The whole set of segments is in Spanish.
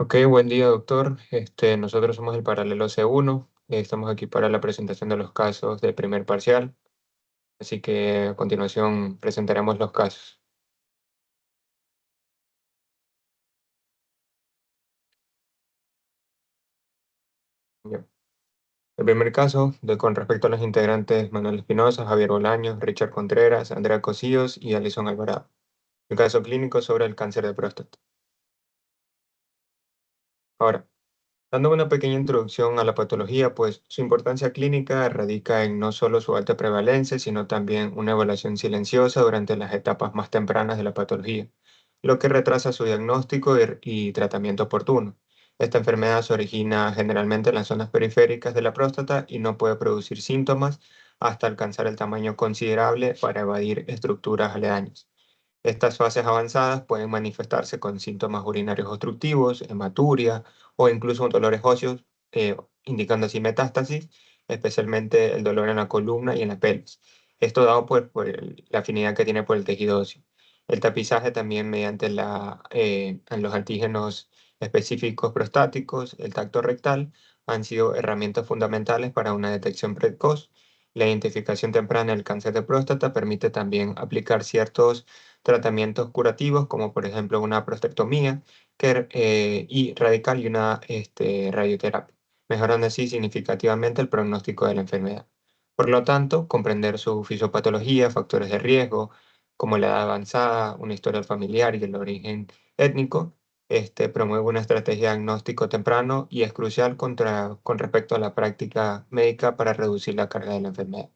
Ok, buen día, doctor. Nosotros somos el paralelo C1. Estamos aquí para la presentación de los casos del primer parcial. Así que a continuación presentaremos los casos. Ya. El primer caso, con respecto a los integrantes Manuel Espinosa, Javier Bolaños, Richard Contreras, Andrea Cosíos y Alison Alvarado. El caso clínico sobre el cáncer de próstata. Ahora, dando una pequeña introducción a la patología, pues su importancia clínica radica en no solo su alta prevalencia, sino también una evaluación silenciosa durante las etapas más tempranas de la patología, lo que retrasa su diagnóstico y tratamiento oportuno. Esta enfermedad se origina generalmente en las zonas periféricas de la próstata y no puede producir síntomas hasta alcanzar el tamaño considerable para evadir estructuras aledañas. Estas fases avanzadas pueden manifestarse con síntomas urinarios obstructivos, hematuria o incluso dolores óseos, eh, indicando así metástasis, especialmente el dolor en la columna y en la pelvis. Esto dado la afinidad que tiene por el tejido óseo. El tapizaje también mediante en los antígenos específicos prostáticos, el tacto rectal, han sido herramientas fundamentales para una detección precoz. La identificación temprana del cáncer de próstata permite también aplicar ciertos tratamientos curativos, como por ejemplo una prostatectomía y radical y una radioterapia, mejorando así significativamente el pronóstico de la enfermedad. Por lo tanto, comprender su fisiopatología, factores de riesgo, como la edad avanzada, una historia familiar y el origen étnico, promueve una estrategia de diagnóstico temprano y es crucial con respecto a la práctica médica para reducir la carga de la enfermedad.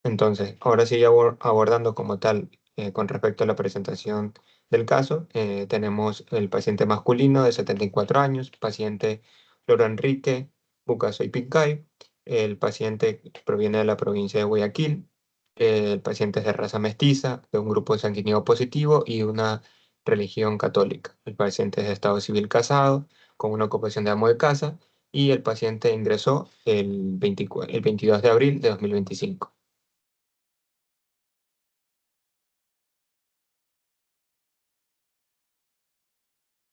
Entonces, ahora sí, abordando como tal con respecto a la presentación del caso, tenemos el paciente masculino de 74 años, paciente Floro Enrique Bucaso y Pincay. El paciente proviene de la provincia de Guayaquil. El paciente es de raza mestiza, de un grupo sanguíneo positivo y una religión católica. El paciente es de estado civil casado, con una ocupación de amo de casa, y el paciente ingresó el 22 de abril de 2025.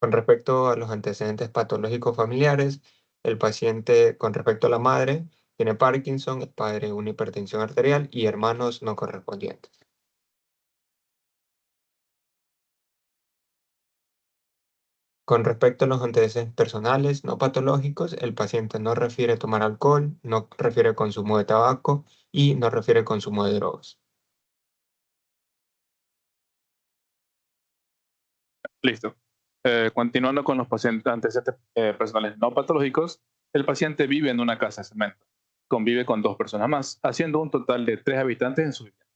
Con respecto a los antecedentes patológicos familiares, el paciente con respecto a la madre tiene Parkinson, el padre una hipertensión arterial y hermanos no correspondientes. Con respecto a los antecedentes personales no patológicos, el paciente no refiere tomar alcohol, no refiere consumo de tabaco y no refiere consumo de drogas. Listo. Continuando con los pacientes antecedentes personales no patológicos, el paciente vive en una casa de cemento. Convive con dos personas más, haciendo un total de 3 habitantes en su vivienda.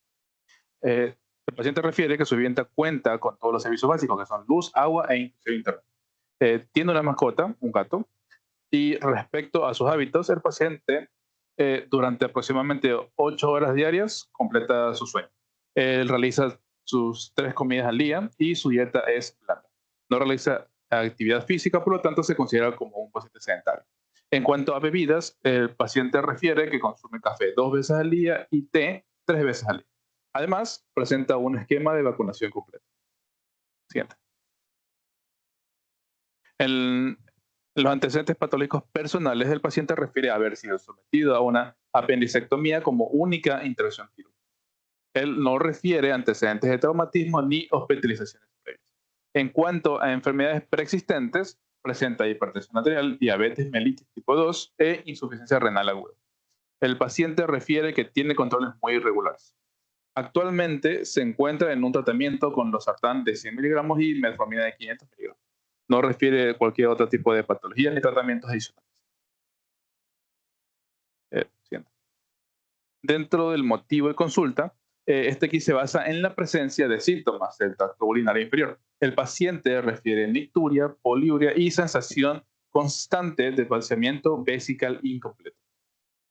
El paciente refiere que su vivienda cuenta con todos los servicios básicos, que son luz, agua e inclusive internet. Tiene una mascota, un gato, y respecto a sus hábitos, el paciente durante aproximadamente 8 horas diarias completa su sueño. Él realiza sus 3 comidas al día y su dieta es blanda. No realiza actividad física, por lo tanto se considera como un paciente sedentario. En cuanto a bebidas, el paciente refiere que consume café 2 veces al día y té 3 veces al día. Además, presenta un esquema de vacunación completo. Siguiente. El, los antecedentes patológicos personales del paciente refiere a haber sido sometido a una apendicectomía como única intervención quirúrgica. Él no refiere antecedentes de traumatismo ni hospitalizaciones previas. En cuanto a enfermedades preexistentes, presenta hipertensión arterial, diabetes mellitus tipo 2 e insuficiencia renal aguda. El paciente refiere que tiene controles muy irregulares. Actualmente se encuentra en un tratamiento con losartán de 100 miligramos y metformina de 500 miligramos. No refiere cualquier otro tipo de patología ni tratamientos adicionales. Siguiente. Dentro del motivo de consulta, este aquí se basa en la presencia de síntomas del tracto urinario inferior. El paciente refiere nicturia, poliuria y sensación constante de vaciamiento vesical incompleto.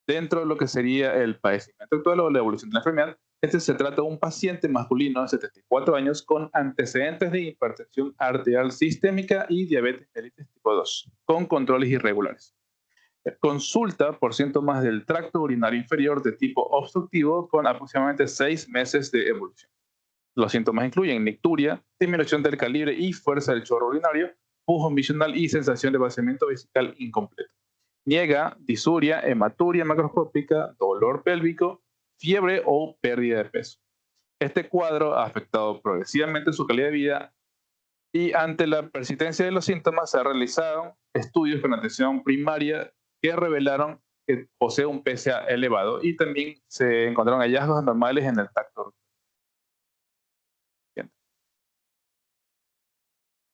Dentro de lo que sería el padecimiento actual o la evolución de la enfermedad, este se trata de un paciente masculino de 74 años con antecedentes de hipertensión arterial sistémica y diabetes mellitus tipo 2, con controles irregulares. Consulta por síntomas del tracto urinario inferior de tipo obstructivo con aproximadamente 6 meses de evolución. Los síntomas incluyen nicturia, disminución del calibre y fuerza del chorro urinario, pujón visional y sensación de vaciamiento vesical incompleto. Niega, disuria, hematuria macroscópica, dolor pélvico, fiebre o pérdida de peso. Este cuadro ha afectado progresivamente su calidad de vida y ante la persistencia de los síntomas se realizaron estudios con atención primaria que revelaron que posee un PSA elevado y también se encontraron hallazgos anormales en el tacto.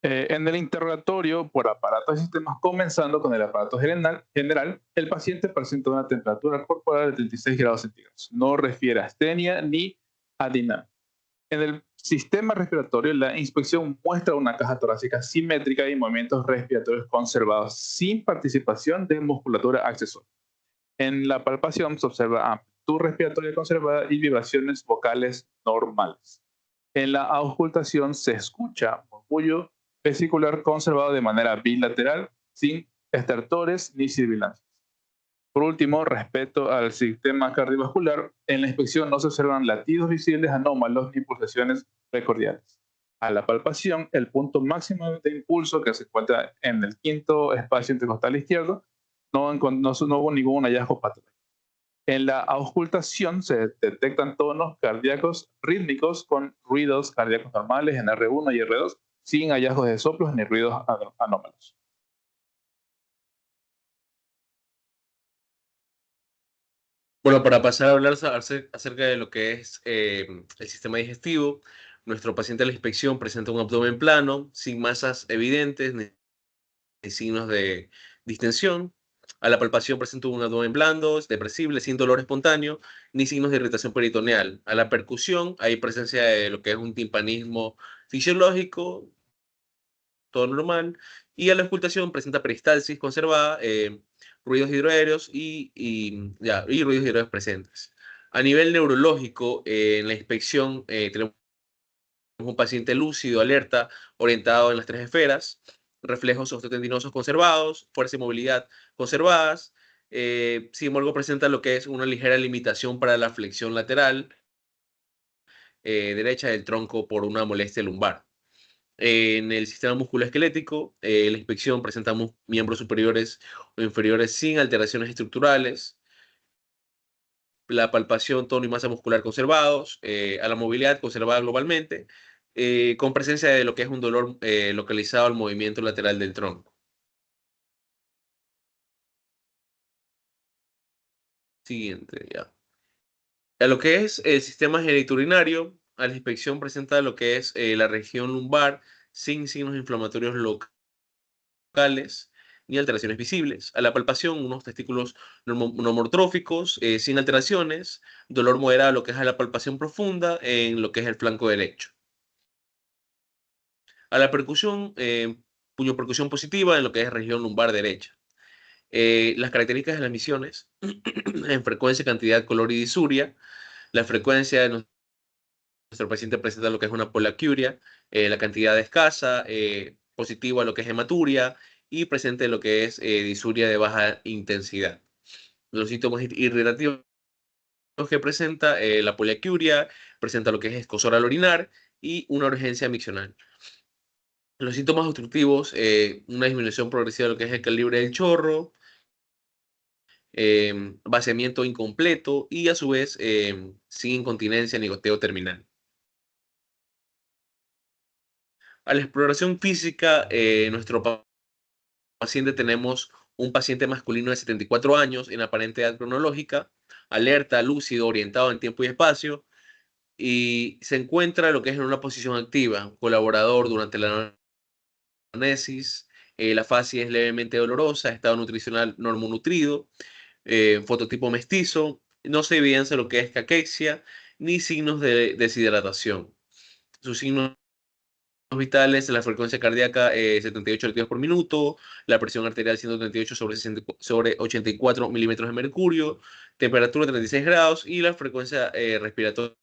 En el interrogatorio por aparatos y sistemas, comenzando con el aparato general, el paciente presenta una temperatura corporal de 36 grados centígrados. No refiere a astenia ni adina. En el sistema respiratorio, la inspección muestra una caja torácica simétrica y movimientos respiratorios conservados sin participación de musculatura accesoria. En la palpación se observa amplitud respiratoria conservada y vibraciones vocales normales. En la auscultación se escucha murmullo vesicular conservado de manera bilateral, sin estertores ni sibilancias. Por último, respecto al sistema cardiovascular, en la inspección no se observan latidos visibles anómalos ni pulsaciones precordiales. A la palpación, el punto máximo de impulso, que se encuentra en el quinto espacio intercostal izquierdo, no hubo ningún hallazgo patológico. En la auscultación se detectan tonos cardíacos rítmicos con ruidos cardíacos normales en R1 y R2, sin hallazgos de soplos ni ruidos anómalos. Bueno, para pasar a hablar acerca de lo que es el sistema digestivo, nuestro paciente a la inspección presenta un abdomen plano, sin masas evidentes ni signos de distensión. A la palpación presenta un abdomen blando, depresible, sin dolor espontáneo, ni signos de irritación peritoneal. A la percusión hay presencia de lo que es un timpanismo fisiológico, todo normal. Y a la auscultación presenta peristalsis conservada, ruidos hidroaéreos y ruidos hidroaéreos presentes. A nivel neurológico, en la inspección tenemos un paciente lúcido, alerta, orientado en las tres esferas, reflejos osteotendinosos conservados, fuerza y movilidad conservadas. Sin embargo, presenta lo que es una ligera limitación para la flexión lateral derecha del tronco por una molestia lumbar. En el sistema musculoesquelético, la inspección presenta miembros superiores o inferiores sin alteraciones estructurales, la palpación, tono y masa muscular conservados, a la movilidad conservada globalmente, con presencia de lo que es un dolor localizado al movimiento lateral del tronco. Siguiente, ya. A lo que es el sistema genitourinario, a la inspección presenta lo que es la región lumbar sin signos inflamatorios locales ni alteraciones visibles. A la palpación, unos testículos normotróficos sin alteraciones, dolor moderado, lo que es a la palpación profunda en lo que es el flanco derecho. A la percusión, puño percusión positiva en lo que es región lumbar derecha. Las características de las misiones en frecuencia, cantidad, color y disuria. La frecuencia de nuestro paciente presenta lo que es una polaquiuria, la cantidad escasa, positiva lo que es hematuria y presente lo que es disuria de baja intensidad. Los síntomas irritativos que presenta la poliaquiuria, presenta lo que es escozor al orinar y una urgencia miccional. Los síntomas obstructivos, una disminución progresiva de lo que es el calibre del chorro, vaciamiento incompleto y a su vez sin incontinencia ni goteo terminal. A la exploración física, nuestro paciente tenemos un paciente masculino de 74 años en aparente edad cronológica, alerta, lúcido, orientado en tiempo y espacio, y se encuentra lo que es en una posición activa, colaborador durante la anamnesis, la fascia es levemente dolorosa, estado nutricional normonutrido, fototipo mestizo, no se evidencia lo que es caquexia ni signos de deshidratación. Sus signos vitales, la frecuencia cardíaca 78 latidos por minuto, la presión arterial 138 sobre 84 milímetros de mercurio, temperatura 36 grados y la frecuencia respiratoria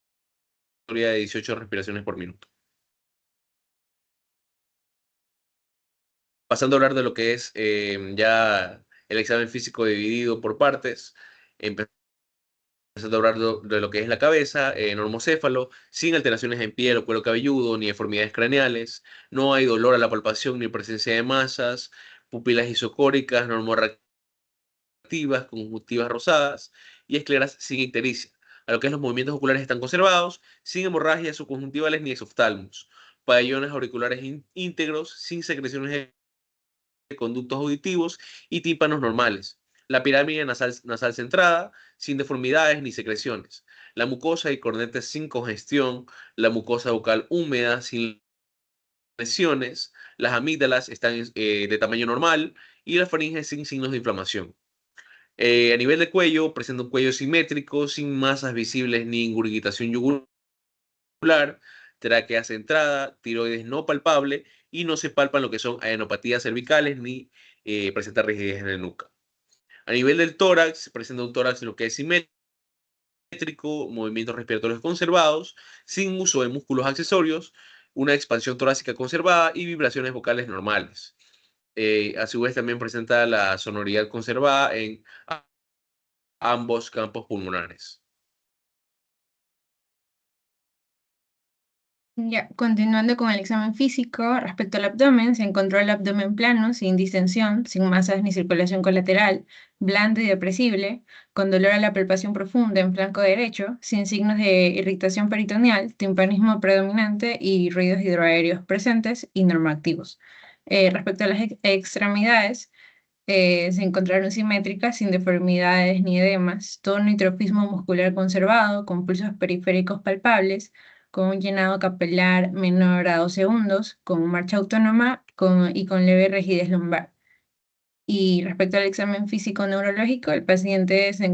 de 18 respiraciones por minuto. Pasando a hablar de lo que es ya el examen físico dividido por partes, doblar de lo que es la cabeza, normocéfalo, sin alteraciones en piel o cuero cabelludo, ni deformidades craneales. No hay dolor a la palpación ni presencia de masas, pupilas isocóricas, normorreactivas, conjuntivas rosadas y escleras sin ictericia. A lo que es los movimientos oculares están conservados, sin hemorragias o conjuntivales ni exoftalmos. Pabellones auriculares íntegros, sin secreciones de conductos auditivos y tímpanos normales. La pirámide nasal centrada, sin deformidades ni secreciones. La mucosa y cornetes sin congestión. La mucosa bucal húmeda, sin lesiones. Las amígdalas están de tamaño normal y la faringe sin signos de inflamación. A nivel de cuello, presenta un cuello simétrico, sin masas visibles ni ingurgitación yugular, tráquea centrada, tiroides no palpable y no se palpan lo que son adenopatías cervicales ni presenta rigidez en la nuca. A nivel del tórax, presenta un tórax en lo que es simétrico, movimientos respiratorios conservados, sin uso de músculos accesorios, una expansión torácica conservada y vibraciones vocales normales. A su vez también presenta la sonoridad conservada en ambos campos pulmonares. Ya, continuando con el examen físico, respecto al abdomen, se encontró el abdomen plano, sin distensión, sin masas ni circulación colateral, blando y depresible, con dolor a la palpación profunda en flanco derecho, sin signos de irritación peritoneal, timpanismo predominante y ruidos hidroaéreos presentes y normoactivos. Respecto a las extremidades, se encontraron simétricas, sin deformidades ni edemas, tono y tropismo muscular conservado, con pulsos periféricos palpables, con un llenado capilar menor a 2 segundos, con marcha autónoma y con leve rigidez lumbar. Y respecto al examen físico neurológico, el paciente se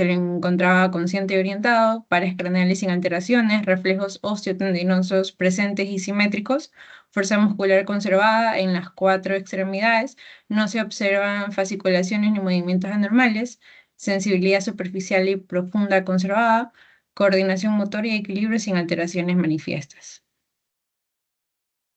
le encontraba consciente y orientado, pares craneales sin alteraciones, reflejos osteotendinosos presentes y simétricos, fuerza muscular conservada en las 4 extremidades, no se observan fasciculaciones ni movimientos anormales, sensibilidad superficial y profunda conservada, coordinación motora y equilibrio sin alteraciones manifiestas.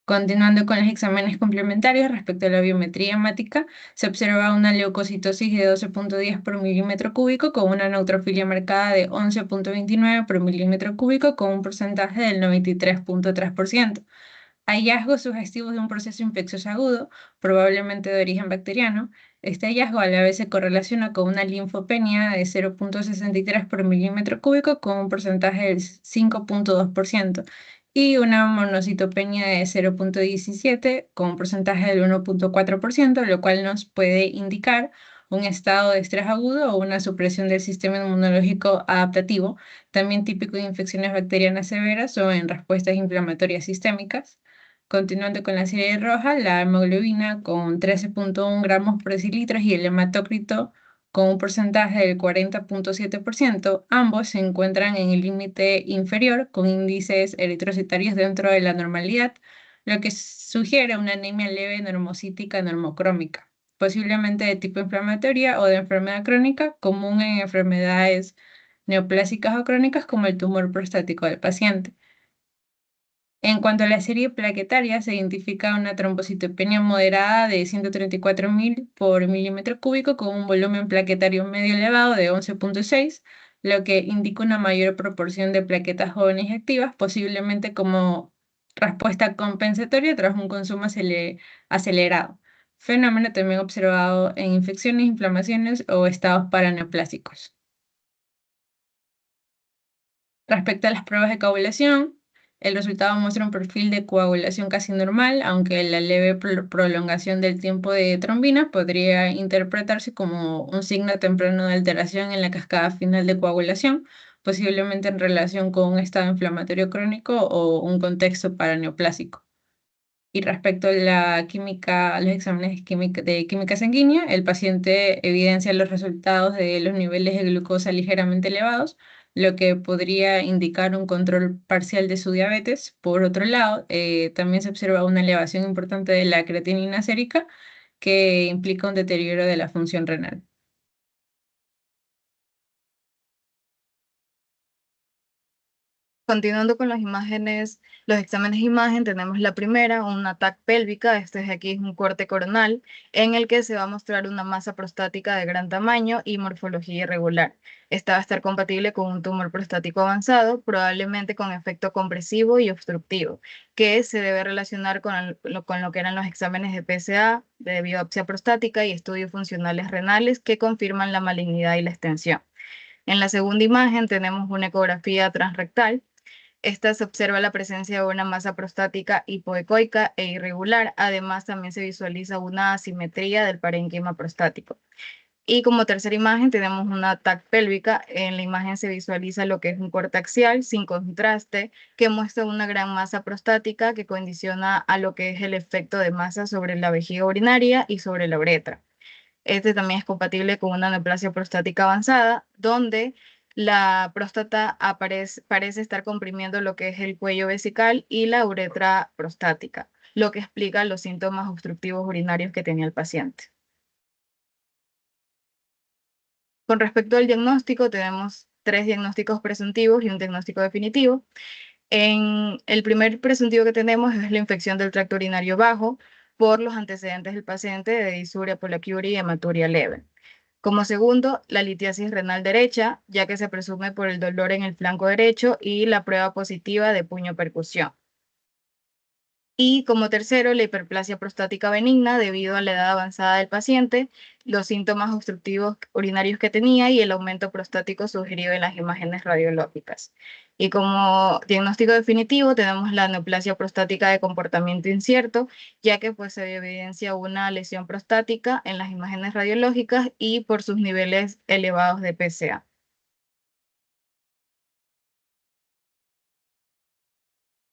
Continuando con los exámenes complementarios respecto a la biometría hemática, se observa una leucocitosis de 12.10 por milímetro cúbico con una neutrofilia marcada de 11.29 por milímetro cúbico con un porcentaje del 93.3%. Hallazgos sugestivos de un proceso infeccioso agudo, probablemente de origen bacteriano. Este hallazgo a la vez se correlaciona con una linfopenia de 0.63 por milímetro cúbico con un porcentaje del 5.2% y una monocitopenia de 0.17 con un porcentaje del 1.4%, lo cual nos puede indicar un estado de estrés agudo o una supresión del sistema inmunológico adaptativo, también típico de infecciones bacterianas severas o en respuestas inflamatorias sistémicas. Continuando con la serie roja, la hemoglobina con 13.1 gramos por decilitro y el hematócrito con un porcentaje del 40.7%, ambos se encuentran en el límite inferior con índices eritrocitarios dentro de la normalidad, lo que sugiere una anemia leve normocítica normocrómica, posiblemente de tipo inflamatoria o de enfermedad crónica, común en enfermedades neoplásicas o crónicas como el tumor prostático del paciente. En cuanto a la serie plaquetaria, se identifica una trombocitopenia moderada de 134.000 por milímetro cúbico con un volumen plaquetario medio elevado de 11.6, lo que indica una mayor proporción de plaquetas jóvenes y activas, posiblemente como respuesta compensatoria tras un consumo acelerado. Fenómeno también observado en infecciones, inflamaciones o estados paraneoplásicos. Respecto a las pruebas de coagulación, el resultado muestra un perfil de coagulación casi normal, aunque la leve prolongación del tiempo de trombina podría interpretarse como un signo temprano de alteración en la cascada final de coagulación, posiblemente en relación con un estado inflamatorio crónico o un contexto paraneoplásico. Y respecto a a los exámenes de química sanguínea, el paciente evidencia los resultados de los niveles de glucosa ligeramente elevados, lo que podría indicar un control parcial de su diabetes. Por otro lado, también se observa una elevación importante de la creatinina sérica, que implica un deterioro de la función renal. Continuando con las imágenes, los exámenes de imagen, tenemos la primera, una TAC pélvica. Este de aquí es un corte coronal en el que se va a mostrar una masa prostática de gran tamaño y morfología irregular. Esta va a estar compatible con un tumor prostático avanzado, probablemente con efecto compresivo y obstructivo, que se debe relacionar con lo que eran los exámenes de PSA, de biopsia prostática y estudios funcionales renales que confirman la malignidad y la extensión. En la segunda imagen tenemos una ecografía transrectal. Esta se observa la presencia de una masa prostática hipoecoica e irregular. Además, también se visualiza una asimetría del parénquima prostático. Y como tercera imagen tenemos una TAC pélvica. En la imagen se visualiza lo que es un corte axial sin contraste que muestra una gran masa prostática que condiciona a lo que es el efecto de masa sobre la vejiga urinaria y sobre la uretra. Este también es compatible con una neoplasia prostática avanzada, donde la próstata parece estar comprimiendo lo que es el cuello vesical y la uretra prostática, lo que explica los síntomas obstructivos urinarios que tenía el paciente. Con respecto al diagnóstico, tenemos 3 diagnósticos presuntivos y un diagnóstico definitivo. El primer presuntivo que tenemos es la infección del tracto urinario bajo por los antecedentes del paciente de disuria, poliaquiuria y hematuria leve. Como segundo, la litiasis renal derecha, ya que se presume por el dolor en el flanco derecho y la prueba positiva de puño percusión. Y como tercero, la hiperplasia prostática benigna debido a la edad avanzada del paciente, los síntomas obstructivos urinarios que tenía y el aumento prostático sugerido en las imágenes radiológicas. Y como diagnóstico definitivo tenemos la neoplasia prostática de comportamiento incierto, ya que pues se evidencia una lesión prostática en las imágenes radiológicas y por sus niveles elevados de PSA.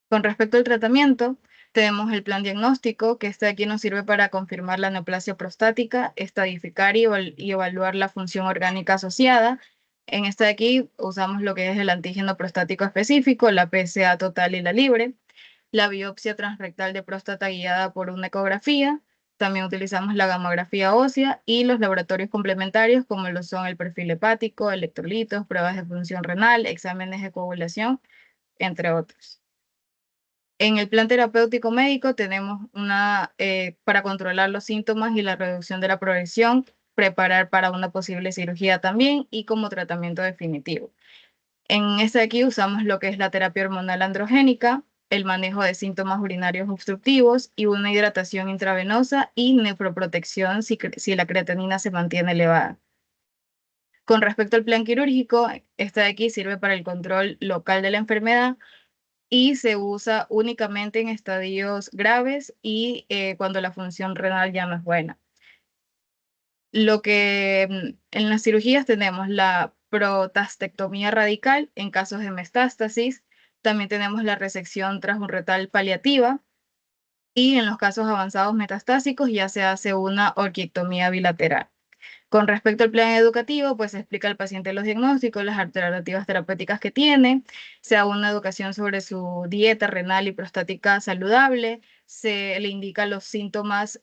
Con respecto al tratamiento, tenemos el plan diagnóstico, que este aquí nos sirve para confirmar la neoplasia prostática, estadificar y evaluar la función orgánica asociada. En este de aquí usamos lo que es el antígeno prostático específico, la PSA total y la libre, la biopsia transrectal de próstata guiada por una ecografía. También utilizamos la gamografía ósea y los laboratorios complementarios como lo son el perfil hepático, electrolitos, pruebas de función renal, exámenes de coagulación, entre otros. En el plan terapéutico médico tenemos para controlar los síntomas y la reducción de la progresión, preparar para una posible cirugía también y como tratamiento definitivo. En este de aquí usamos lo que es la terapia hormonal androgénica, el manejo de síntomas urinarios obstructivos y una hidratación intravenosa y nefroprotección si la creatinina se mantiene elevada. Con respecto al plan quirúrgico, este de aquí sirve para el control local de la enfermedad y se usa únicamente en estadios graves y cuando la función renal ya no es buena. En las cirugías tenemos la protastectomía radical en casos de metástasis, también tenemos la resección transuretal paliativa y en los casos avanzados metastásicos ya se hace una orquiectomía bilateral. Con respecto al plan educativo, pues se explica al paciente los diagnósticos, las alternativas terapéuticas que tiene, se da una educación sobre su dieta renal y prostática saludable, se le indica los síntomas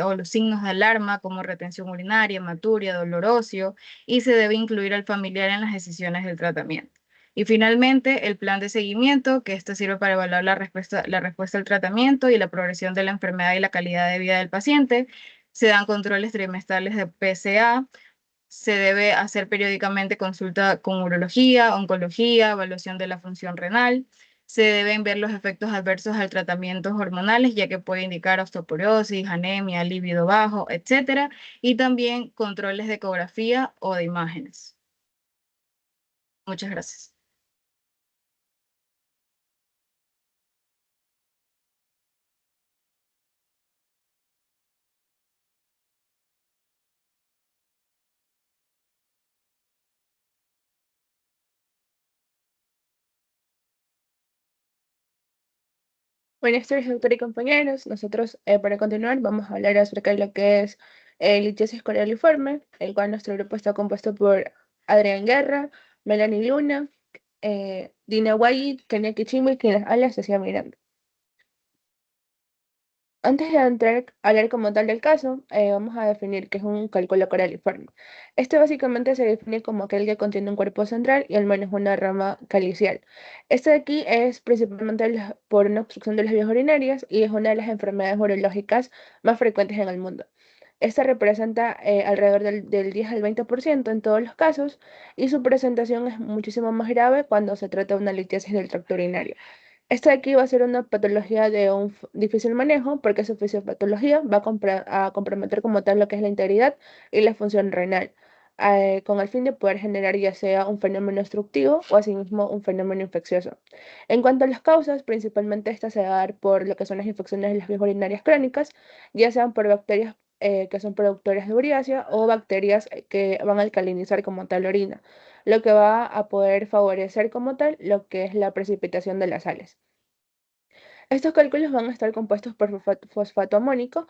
o los signos de alarma como retención urinaria, hematuria, dolor óseo y se debe incluir al familiar en las decisiones del tratamiento. Y finalmente, el plan de seguimiento, que esto sirve para evaluar la respuesta al tratamiento y la progresión de la enfermedad y la calidad de vida del paciente. Se dan controles trimestrales de PSA, se debe hacer periódicamente consulta con urología, oncología, evaluación de la función renal, se deben ver los efectos adversos al tratamientos hormonales, ya que puede indicar osteoporosis, anemia, líbido bajo, etc. Y también controles de ecografía o de imágenes. Muchas gracias. Buenas tardes, doctor y compañeros. Nosotros, para continuar, vamos a hablar acerca de lo que es litiasis coraliforme, el cual nuestro grupo está compuesto por Adrián Guerra, Melanie Luna, Dina Guay, Kenia Kichimbo y quien les habla, Cecilia Miranda. Antes de entrar a hablar como tal del caso, vamos a definir qué es un cálculo coraliforme. Este básicamente se define como aquel que contiene un cuerpo central y al menos una rama calicial. Este de aquí es principalmente por una obstrucción de las vías urinarias y es una de las enfermedades urológicas más frecuentes en el mundo. Esta representa alrededor del 10 al 20% en todos los casos y su presentación es muchísimo más grave cuando se trata de una litiasis del tracto urinario. Esta de aquí va a ser una patología de un difícil manejo porque su fisiopatología va a comprometer como tal lo que es la integridad y la función renal, con el fin de poder generar ya sea un fenómeno obstructivo o asimismo un fenómeno infeccioso. En cuanto a las causas, principalmente esta se va a dar por lo que son las infecciones de las vías urinarias crónicas, ya sean por bacterias que son productoras de uriácea o bacterias que van a alcalinizar como tal la orina, lo que va a poder favorecer como tal lo que es la precipitación de las sales. Estos cálculos van a estar compuestos por fosfato amónico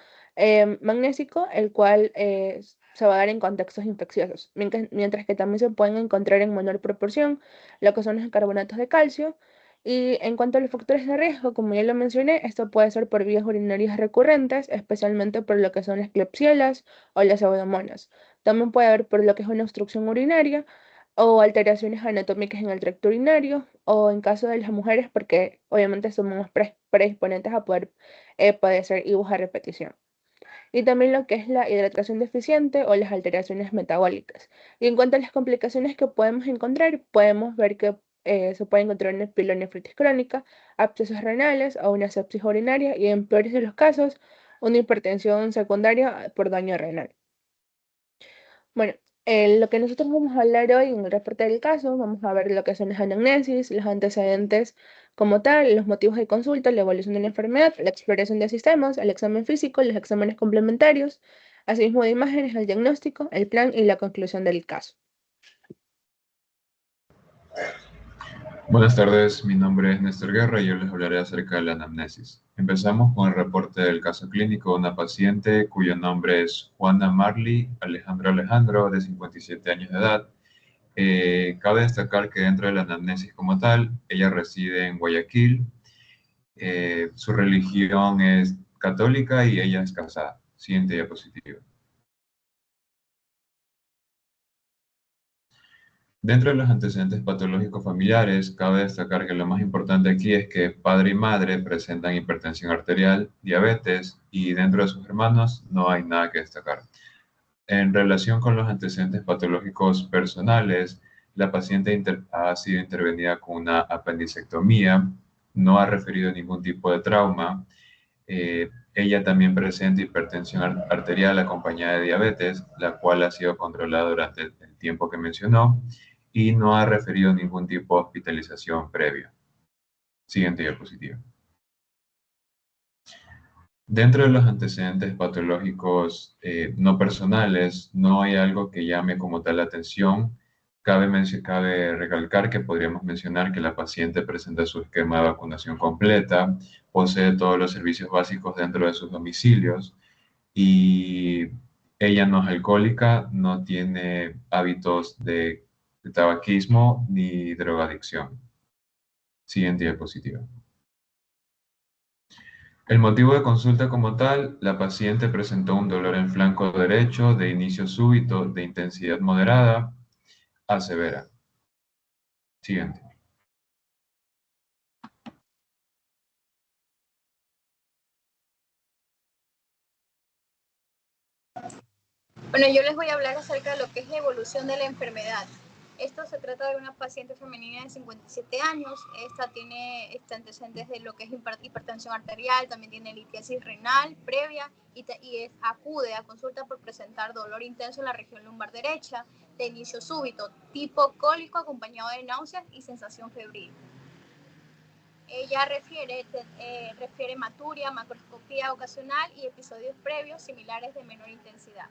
magnésico, el cual se va a dar en contextos infecciosos, mientras que también se pueden encontrar en menor proporción lo que son los carbonatos de calcio. Y en cuanto a los factores de riesgo, como ya lo mencioné, esto puede ser por vías urinarias recurrentes, especialmente por lo que son las Klebsielas o las pseudomonas. También puede haber por lo que es una obstrucción urinaria o alteraciones anatómicas en el tracto urinario, o en caso de las mujeres, porque obviamente somos más predisponentes a poder padecer IBUs a repetición. Y también lo que es la hidratación deficiente o las alteraciones metabólicas. Y en cuanto a las complicaciones que podemos encontrar, podemos ver que se puede encontrar una pielonefritis crónica, abscesos renales o una sepsis urinaria, y en peores de los casos, una hipertensión secundaria por daño renal. Bueno, lo que nosotros vamos a hablar hoy en el reporte del caso, vamos a ver lo que son las anamnesis, los antecedentes como tal, los motivos de consulta, la evaluación de la enfermedad, la exploración de sistemas, el examen físico, los exámenes complementarios, asimismo de imágenes, el diagnóstico, el plan y la conclusión del caso. Buenas tardes, mi nombre es Néstor Guerra y yo les hablaré acerca de la anamnesis. Empezamos con el reporte del caso clínico de una paciente cuyo nombre es Juana Marley Alejandro, de 57 años de edad. Cabe destacar que dentro de la anamnesis como tal, ella reside en Guayaquil, su religión es católica y ella es casada. Siguiente diapositiva. Dentro de los antecedentes patológicos familiares, cabe destacar que lo más importante aquí es que padre y madre presentan hipertensión arterial, diabetes y dentro de sus hermanos no hay nada que destacar. En relación con los antecedentes patológicos personales, la paciente ha sido intervenida con una apendicectomía, no ha referido ningún tipo de trauma. Ella también presenta hipertensión arterial acompañada de diabetes, la cual ha sido controlada durante el tiempo que mencionó y no ha referido ningún tipo de hospitalización previa. Siguiente diapositiva. Dentro de los antecedentes patológicos no personales, no hay algo que llame como tal la atención. Cabe recalcar que podríamos mencionar que la paciente presenta su esquema de vacunación completa, posee todos los servicios básicos dentro de sus domicilios y ella no es alcohólica, no tiene hábitos de tabaquismo ni drogadicción. Siguiente diapositiva. El motivo de consulta como tal, la paciente presentó un dolor en flanco derecho de inicio súbito de intensidad moderada a severa. Siguiente. Bueno, yo les voy a hablar acerca de lo que es la evolución de la enfermedad. Esto se trata de una paciente femenina de 57 años. Esta tiene antecedentes de lo que es hipertensión arterial, también tiene litiasis renal previa y acude a consulta por presentar dolor intenso en la región lumbar derecha de inicio súbito, tipo cólico acompañado de náuseas y sensación febril. Ella refiere hematuria, macroscopía ocasional y episodios previos similares de menor intensidad.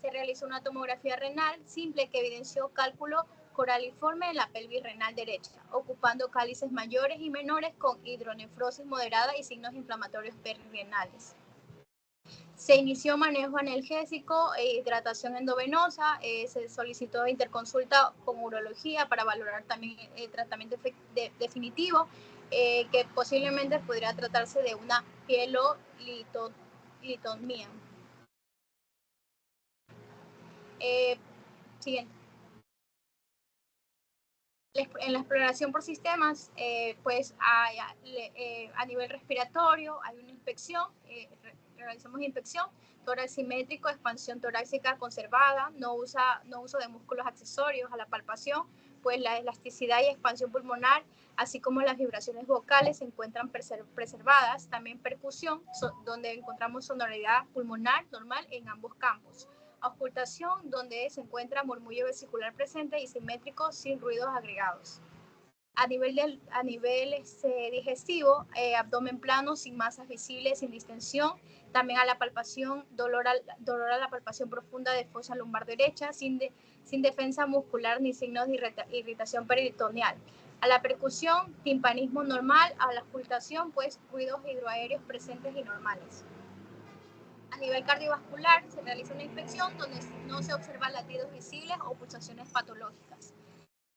Se realizó una tomografía renal simple que evidenció cálculo coraliforme en la pelvis renal derecha, ocupando cálices mayores y menores con hidronefrosis moderada y signos inflamatorios perirenales. Se inició manejo analgésico e hidratación endovenosa, se solicitó interconsulta con urología para valorar también el tratamiento definitivo que posiblemente podría tratarse de una pielolitomía. Siguiente. En la exploración por sistemas, pues a nivel respiratorio hay una inspección, realizamos inspección, tórax simétrico, expansión torácica conservada, no uso de músculos accesorios a la palpación, pues la elasticidad y expansión pulmonar, así como las vibraciones vocales se encuentran preservadas. También percusión, donde encontramos sonoridad pulmonar normal en ambos campos. Auscultación, donde se encuentra murmullo vesicular presente y simétrico sin ruidos agregados. A nivel digestivo, abdomen plano, sin masas visibles, sin distensión. También a la palpación, dolor a la palpación profunda de fosa lumbar derecha, sin defensa muscular ni signos de irritación peritoneal. A la percusión, timpanismo normal. A la auscultación, pues ruidos hidroaéreos presentes y normales. A nivel cardiovascular, se realiza una inspección donde no se observan latidos visibles o pulsaciones patológicas.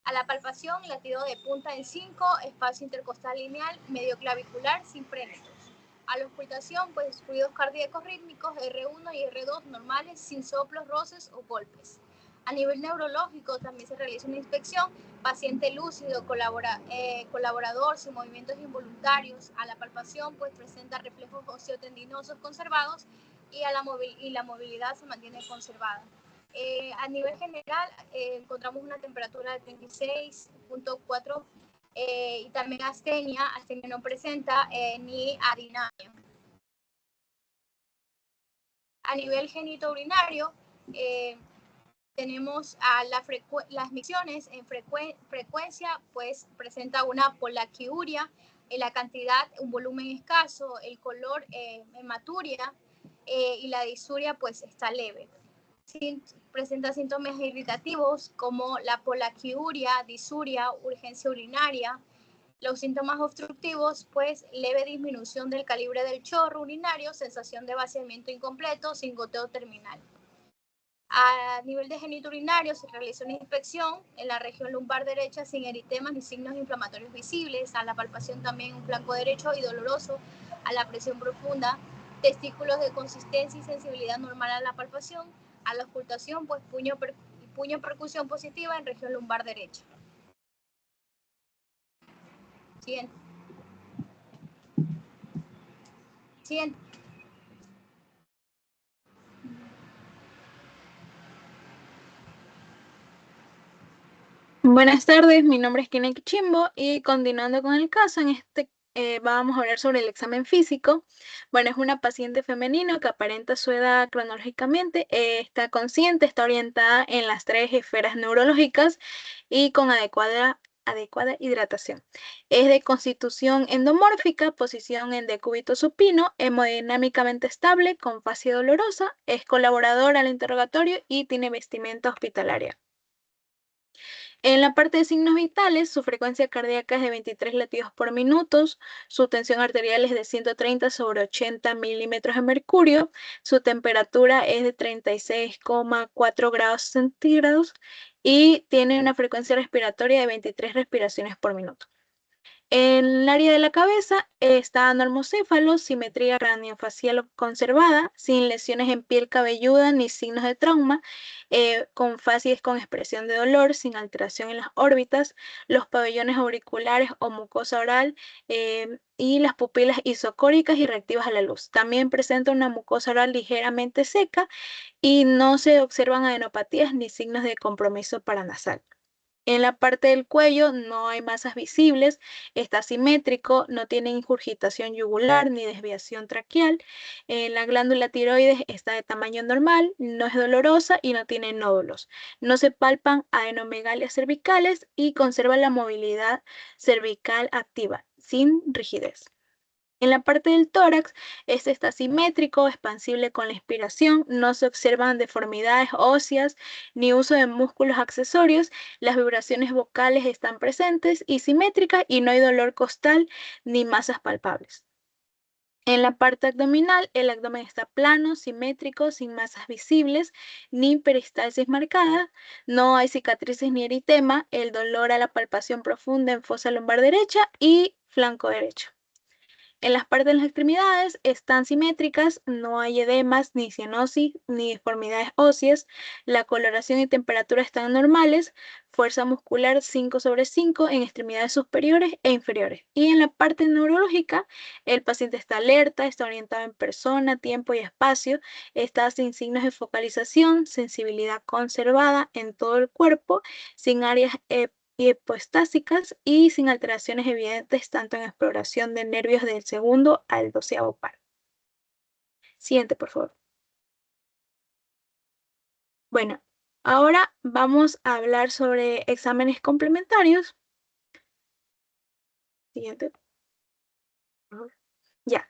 A la palpación, latido de punta en 5, espacio intercostal lineal, medio clavicular, sin prénitos. A la auscultación, pues ruidos cardíacos rítmicos R1 y R2 normales, sin soplos, roces o golpes. A nivel neurológico también se realiza una inspección, paciente lúcido, colaborador, sin movimientos involuntarios. A la palpación, pues presenta reflejos osteotendinosos conservados y la movilidad se mantiene conservada. A nivel general, encontramos una temperatura de 36.4 y también astenia no presenta ni adinamia. A nivel genitourinario, tenemos a las micciones en frecuencia, pues presenta una polaquiuria, la cantidad, un volumen escaso, el color hematuria y la disuria pues está leve. Presenta síntomas irritativos como la polaquiuria, disuria, urgencia urinaria. Los síntomas obstructivos, pues leve disminución del calibre del chorro urinario, sensación de vaciamiento incompleto sin goteo terminal. A nivel de genitourinario se realiza una inspección en la región lumbar derecha sin eritemas ni signos inflamatorios visibles. A la palpación también un flanco derecho y doloroso. A la presión profunda, testículos de consistencia y sensibilidad normal a la palpación. A la auscultación, pues puño percusión positiva en región lumbar derecha. Siguiente. Siguiente. Buenas tardes, mi nombre es Kineki Chimbo y continuando con el caso, vamos a hablar sobre el examen físico. Bueno, es una paciente femenina que aparenta su edad cronológicamente, está consciente, está orientada en las 3 esferas neurológicas y con adecuada hidratación. Es de constitución endomórfica, posición en decúbito supino, hemodinámicamente estable, con fascia dolorosa, es colaboradora al interrogatorio y tiene vestimenta hospitalaria. En la parte de signos vitales, su frecuencia cardíaca es de 23 latidos por minuto, su tensión arterial es de 130/80 milímetros de mercurio, su temperatura es de 36,4 grados centígrados y tiene una frecuencia respiratoria de 23 respiraciones por minuto. En el área de la cabeza está anormocéfalo, simetría craniofacial conservada, sin lesiones en piel cabelluda ni signos de trauma, con facies con expresión de dolor, sin alteración en las órbitas, los pabellones auriculares o mucosa oral y las pupilas isocóricas y reactivas a la luz. También presenta una mucosa oral ligeramente seca y no se observan adenopatías ni signos de compromiso paranasal. En la parte del cuello no hay masas visibles, está simétrico, no tiene ingurgitación yugular ni desviación traqueal. La glándula tiroides está de tamaño normal, no es dolorosa y no tiene nódulos. No se palpan adenomegalias cervicales y conserva la movilidad cervical activa, sin rigidez. En la parte del tórax, este está simétrico, expansible con la inspiración, no se observan deformidades óseas ni uso de músculos accesorios, las vibraciones vocales están presentes y simétricas y no hay dolor costal ni masas palpables. En la parte abdominal, el abdomen está plano, simétrico, sin masas visibles, ni peristalsis marcada, no hay cicatrices ni eritema, el dolor a la palpación profunda en fosa lumbar derecha y flanco derecho. En las partes de las extremidades están simétricas, no hay edemas, ni cianosis, ni deformidades óseas. La coloración y temperatura están normales. Fuerza muscular 5/5 en extremidades superiores e inferiores. Y en la parte neurológica, el paciente está alerta, está orientado en persona, tiempo y espacio, está sin signos de focalización, sensibilidad conservada en todo el cuerpo, sin áreas hipoestásicas y sin alteraciones evidentes tanto en exploración de nervios del segundo al 12º par. Siguiente, por favor. Bueno, ahora vamos a hablar sobre exámenes complementarios. Siguiente. Por favor. Ya.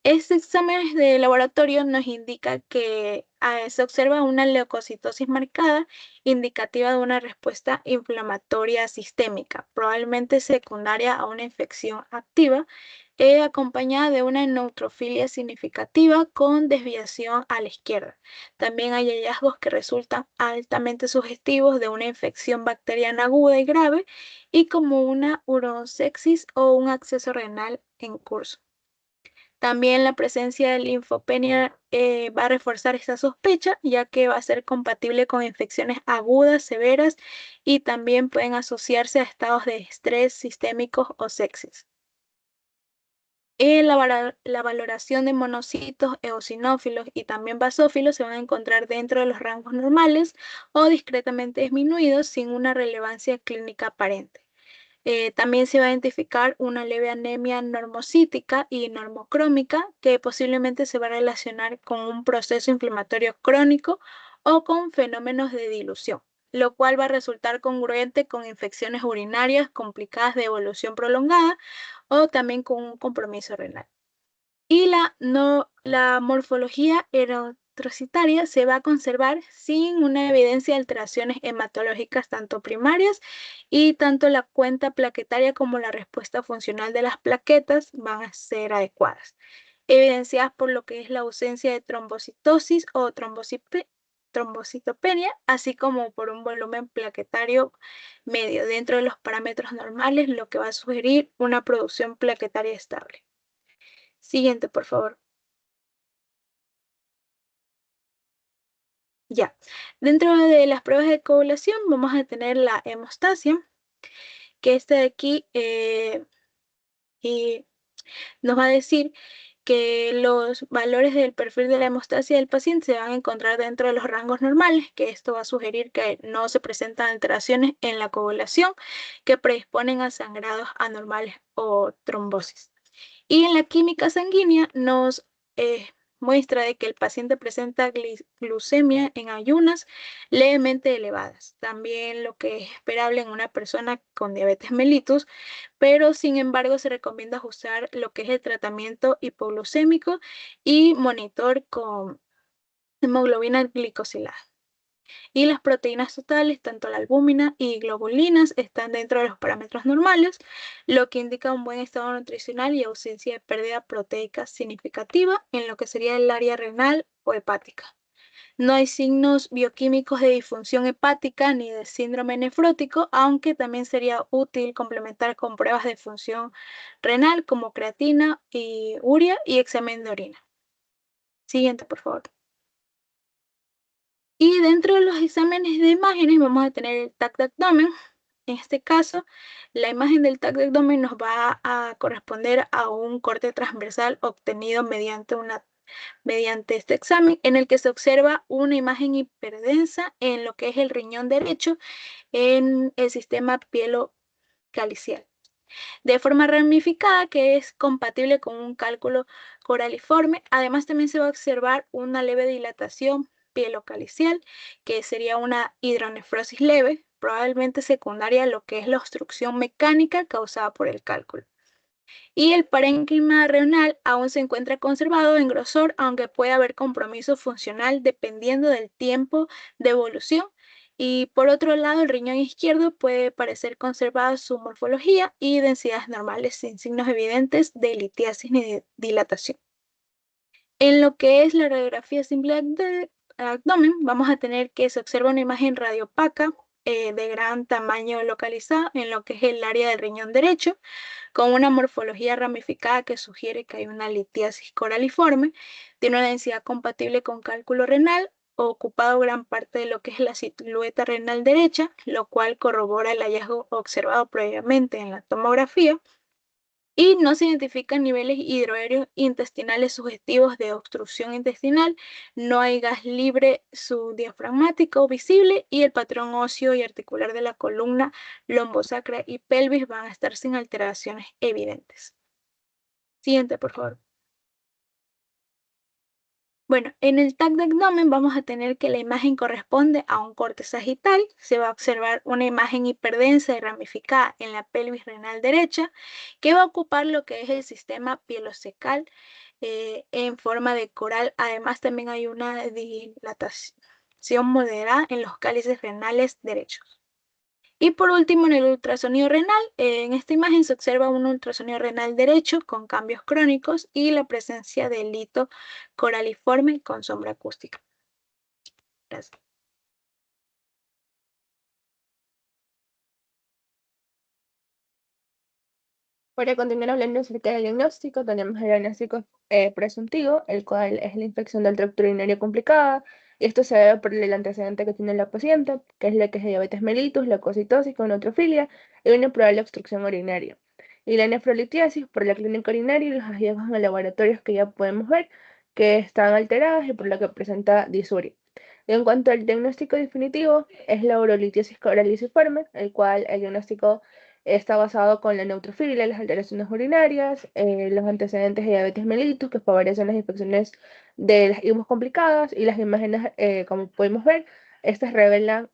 Este examen de laboratorio nos indica que se observa una leucocitosis marcada, indicativa de una respuesta inflamatoria sistémica, probablemente secundaria a una infección activa, acompañada de una neutrofilia significativa con desviación a la izquierda. También hay hallazgos que resultan altamente sugestivos de una infección bacteriana aguda y grave y como una urosepsis o un acceso renal en curso. También la presencia de linfopenia va a reforzar esta sospecha, ya que va a ser compatible con infecciones agudas, severas, y también pueden asociarse a estados de estrés sistémicos o sepsis. La valoración de monocitos, eosinófilos y también basófilos se van a encontrar dentro de los rangos normales o discretamente disminuidos sin una relevancia clínica aparente. También se va a identificar una leve anemia normocítica y normocrómica que posiblemente se va a relacionar con un proceso inflamatorio crónico o con fenómenos de dilución, lo cual va a resultar congruente con infecciones urinarias complicadas de evolución prolongada o también con un compromiso renal. Y la morfología eritrocitaria se va a conservar sin una evidencia de alteraciones hematológicas tanto primarias y tanto la cuenta plaquetaria como la respuesta funcional de las plaquetas van a ser adecuadas, evidenciadas por lo que es la ausencia de trombocitosis o trombocitopenia, así como por un volumen plaquetario medio dentro de los parámetros normales, lo que va a sugerir una producción plaquetaria estable. Siguiente, por favor. Ya, dentro de las pruebas de coagulación vamos a tener la hemostasia, que esta de aquí y nos va a decir que los valores del perfil de la hemostasia del paciente se van a encontrar dentro de los rangos normales, que esto va a sugerir que no se presentan alteraciones en la coagulación que predisponen a sangrados anormales o trombosis. Y en la química sanguínea nos muestra de que el paciente presenta glucemia en ayunas levemente elevadas, también lo que es esperable en una persona con diabetes mellitus, pero sin embargo se recomienda usar lo que es el tratamiento hipoglucémico y monitor con hemoglobina glicosilada. Y las proteínas totales, tanto la albúmina y globulinas, están dentro de los parámetros normales, lo que indica un buen estado nutricional y ausencia de pérdida proteica significativa en lo que sería el área renal o hepática. No hay signos bioquímicos de disfunción hepática ni de síndrome nefrótico, aunque también sería útil complementar con pruebas de función renal como creatina y urea y examen de orina. Siguiente, por favor. Y dentro de los exámenes de imágenes vamos a tener el TAC de abdomen. En este caso, la imagen del TAC de abdomen nos va a corresponder a un corte transversal obtenido mediante este examen, en el que se observa una imagen hiperdensa en lo que es el riñón derecho en el sistema pielocalicial, de forma ramificada que es compatible con un cálculo coraliforme. Además, también se va a observar una leve dilatación pielocalicial, que sería una hidronefrosis leve, probablemente secundaria a lo que es la obstrucción mecánica causada por el cálculo. Y el parénquima renal aún se encuentra conservado en grosor, aunque puede haber compromiso funcional dependiendo del tiempo de evolución. Y por otro lado, el riñón izquierdo puede parecer conservada su morfología y densidades normales sin signos evidentes de litiasis ni de dilatación. En lo que es la radiografía simple del abdomen, vamos a tener que se observa una imagen radiopaca de gran tamaño localizado en lo que es el área del riñón derecho, con una morfología ramificada que sugiere que hay una litiasis coraliforme, tiene una densidad compatible con cálculo renal, ocupado gran parte de lo que es la silueta renal derecha, lo cual corrobora el hallazgo observado previamente en la tomografía, y no se identifican niveles hidroaéreos intestinales sugestivos de obstrucción intestinal, no hay gas libre subdiafragmático visible y el patrón óseo y articular de la columna lombosacra y pelvis van a estar sin alteraciones evidentes. Siguiente, por favor. Bueno, en el TAC de abdomen vamos a tener que la imagen corresponde a un corte sagital. Se va a observar una imagen hiperdensa y ramificada en la pelvis renal derecha que va a ocupar lo que es el sistema pilocecal en forma de coral. Además, también hay una dilatación moderada en los cálices renales derechos. Y por último, en el ultrasonido renal, en esta imagen se observa un ultrasonido renal derecho con cambios crónicos y la presencia de lito coraliforme con sombra acústica. Gracias. Para continuar hablando acerca del diagnóstico, tenemos el diagnóstico presuntivo, el cual es la infección del tracto urinario complicada. Y esto se debe por el antecedente que tiene la paciente, que es la que es diabetes mellitus, leucocitosis con neutrofilia y una probable obstrucción urinaria. Y la nefrolitiasis por la clínica urinaria y los hallazgos en laboratorios que ya podemos ver que están alteradas y por la que presenta disuria. Y en cuanto al diagnóstico definitivo, es la urolitiasis coraliciforme, el cual el diagnóstico está basado con la neutrofilia, las alteraciones urinarias, los antecedentes de diabetes mellitus que favorecen las infecciones de las IMUs complicadas y las imágenes, como podemos ver, estas revelan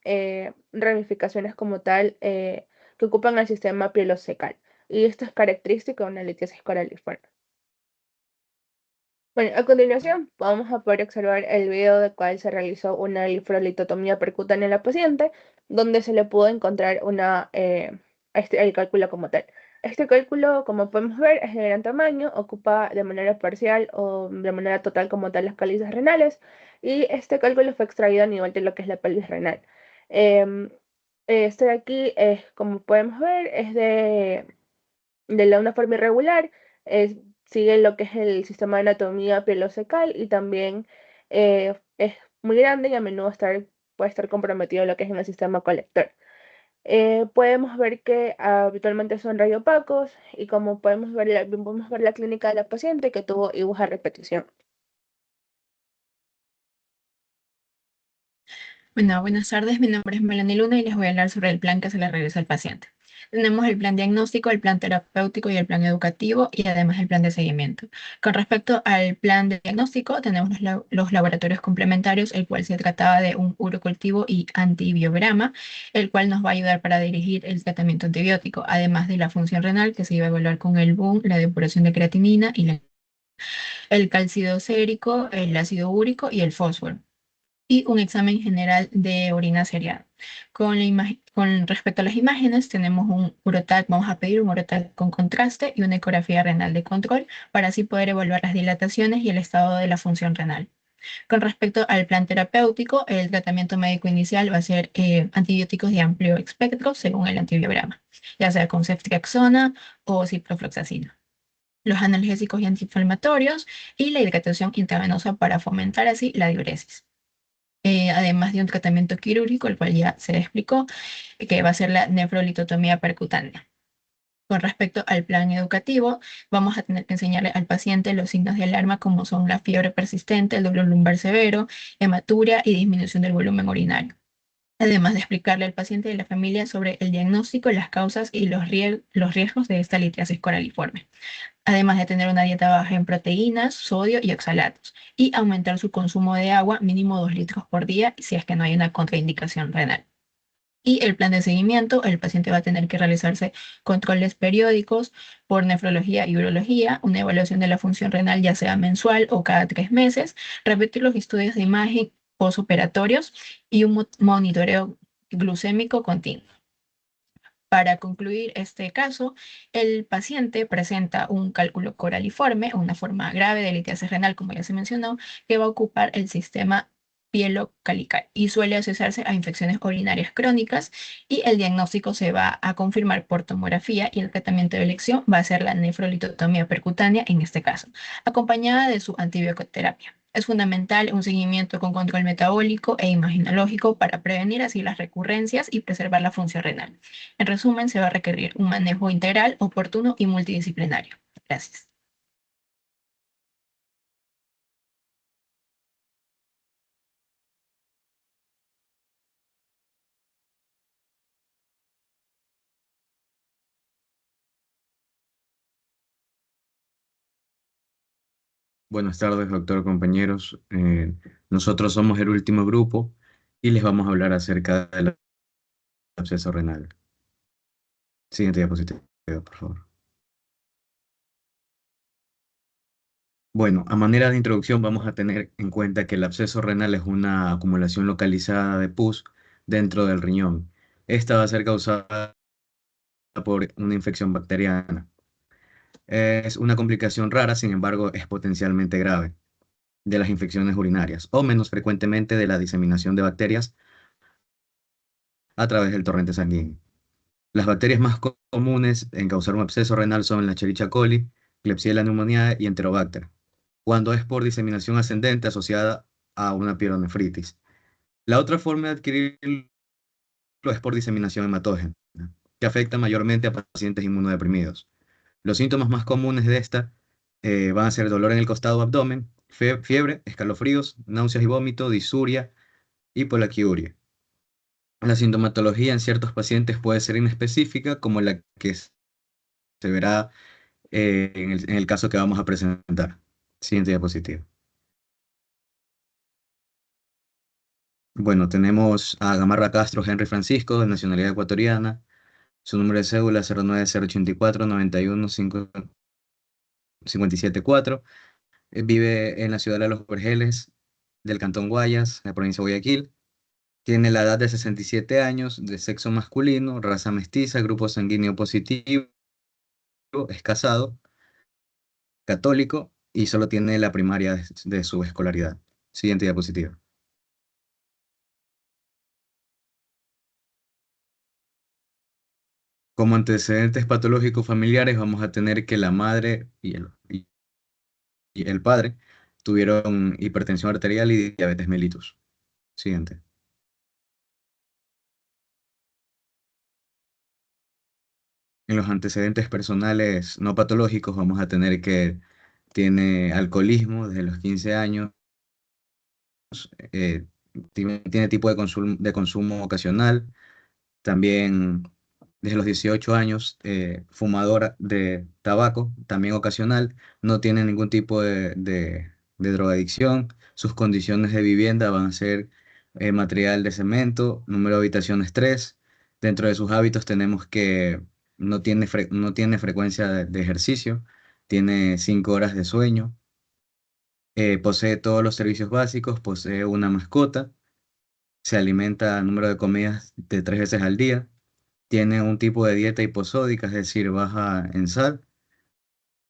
ramificaciones como tal que ocupan el sistema pilocecal. Y esto es característico de una litiasis coraliforme. Bueno, a continuación vamos a poder observar el video de cual se realizó una nefrolitotomía percutánea en la paciente, donde se le pudo encontrar el cálculo como tal. Este cálculo, como podemos ver, es de gran tamaño, ocupa de manera parcial o de manera total como tal las cálices renales, y este cálculo fue extraído a nivel de lo que es la pelvis renal. Este de aquí, como podemos ver, es de una forma irregular, sigue lo que es el sistema de anatomía pilocecal y también es muy grande y a menudo puede estar comprometido lo que es en el sistema colector. Podemos ver que habitualmente son radiopacos y como podemos ver la clínica de la paciente que tuvo IBUs a repetición. Bueno, buenas tardes, mi nombre es Melanie Luna y les voy a hablar sobre el plan que se le realiza al paciente. Tenemos el plan diagnóstico, el plan terapéutico y el plan educativo y además el plan de seguimiento. Con respecto al plan de diagnóstico, tenemos los laboratorios complementarios, el cual se trataba de un urocultivo y antibiograma, el cual nos va a ayudar para dirigir el tratamiento antibiótico, además de la función renal que se iba a evaluar con el BUN, la depuración de creatinina y el calcido sérico, el ácido úrico y el fósforo y un examen general de orina seriada. Con respecto a las imágenes, tenemos un uroTAC, vamos a pedir un uroTAC con contraste y una ecografía renal de control para así poder evaluar las dilataciones y el estado de la función renal. Con respecto al plan terapéutico, el tratamiento médico inicial va a ser antibióticos de amplio espectro según el antibiograma, ya sea con ceftriaxona o ciprofloxacina. Los analgésicos y antiinflamatorios y la hidratación intravenosa para fomentar así la diuresis. Además de un tratamiento quirúrgico, el cual ya se explicó, que va a ser la nefrolitotomía percutánea. Con respecto al plan educativo, vamos a tener que enseñarle al paciente los signos de alarma como son la fiebre persistente, el dolor lumbar severo, hematuria y disminución del volumen urinario. Además de explicarle al paciente y a la familia sobre el diagnóstico, las causas y los riesgos de esta litiasis coraliforme. Además de tener una dieta baja en proteínas, sodio y oxalatos, y aumentar su consumo de agua mínimo 2 litros por día si es que no hay una contraindicación renal. Y el plan de seguimiento, el paciente va a tener que realizarse controles periódicos por nefrología y urología, una evaluación de la función renal ya sea mensual o cada 3 meses, repetir los estudios de imagen postoperatorios y un monitoreo glucémico continuo. Para concluir este caso, el paciente presenta un cálculo coraliforme, una forma grave de litiasis renal, como ya se mencionó, que va a ocupar el sistema pielocalical y suele asociarse a infecciones urinarias crónicas y el diagnóstico se va a confirmar por tomografía y el tratamiento de elección va a ser la nefrolitotomía percutánea en este caso, acompañada de su antibioterapia. Es fundamental un seguimiento con control metabólico e imaginológico para prevenir así las recurrencias y preservar la función renal. En resumen, se va a requerir un manejo integral, oportuno y multidisciplinario. Gracias. Buenas tardes, doctor, compañeros. Nosotros somos el último grupo y les vamos a hablar acerca del absceso renal. Siguiente diapositiva, por favor. Bueno, a manera de introducción vamos a tener en cuenta que el absceso renal es una acumulación localizada de pus dentro del riñón. Esta va a ser causada por una infección bacteriana. Es una complicación rara, sin embargo, es potencialmente grave de las infecciones urinarias o menos frecuentemente de la diseminación de bacterias a través del torrente sanguíneo. Las bacterias más comunes en causar un absceso renal son la Escherichia coli, Klebsiella pneumoniae y Enterobacter, cuando es por diseminación ascendente asociada a una pielonefritis. La otra forma de adquirirlo es por diseminación hematógena, que afecta mayormente a pacientes inmunodeprimidos. Los síntomas más comunes de esta van a ser dolor en el costado o abdomen, fiebre, escalofríos, náuseas y vómito, disuria y polaquiuria. La sintomatología en ciertos pacientes puede ser inespecífica, como la que se verá en el caso que vamos a presentar. Siguiente diapositiva. Bueno, tenemos a Gamarra Castro Henry Francisco, de nacionalidad ecuatoriana. Su número de cédula 09084 91 574. Vive en la ciudad de Los Vergeles, del Cantón Guayas, en la provincia de Guayaquil. Tiene la edad de 67 años, de sexo masculino, raza mestiza, grupo sanguíneo positivo, es casado, católico y solo tiene la primaria de su escolaridad. Siguiente diapositiva. Como antecedentes patológicos familiares vamos a tener que la madre y el padre tuvieron hipertensión arterial y diabetes mellitus. Siguiente. En los antecedentes personales no patológicos vamos a tener que tiene alcoholismo desde los 15 años, tiene tipo de consumo ocasional, también desde los 18 años, fumadora de tabaco, también ocasional, no tiene ningún tipo de drogadicción, sus condiciones de vivienda van a ser material de cemento, número de habitaciones 3, dentro de sus hábitos tenemos que no tiene frecuencia de ejercicio, tiene 5 horas de sueño, posee todos los servicios básicos, posee una mascota, se alimenta a número de comidas de 3 veces al día, tiene un tipo de dieta hiposódica, es decir, baja en sal,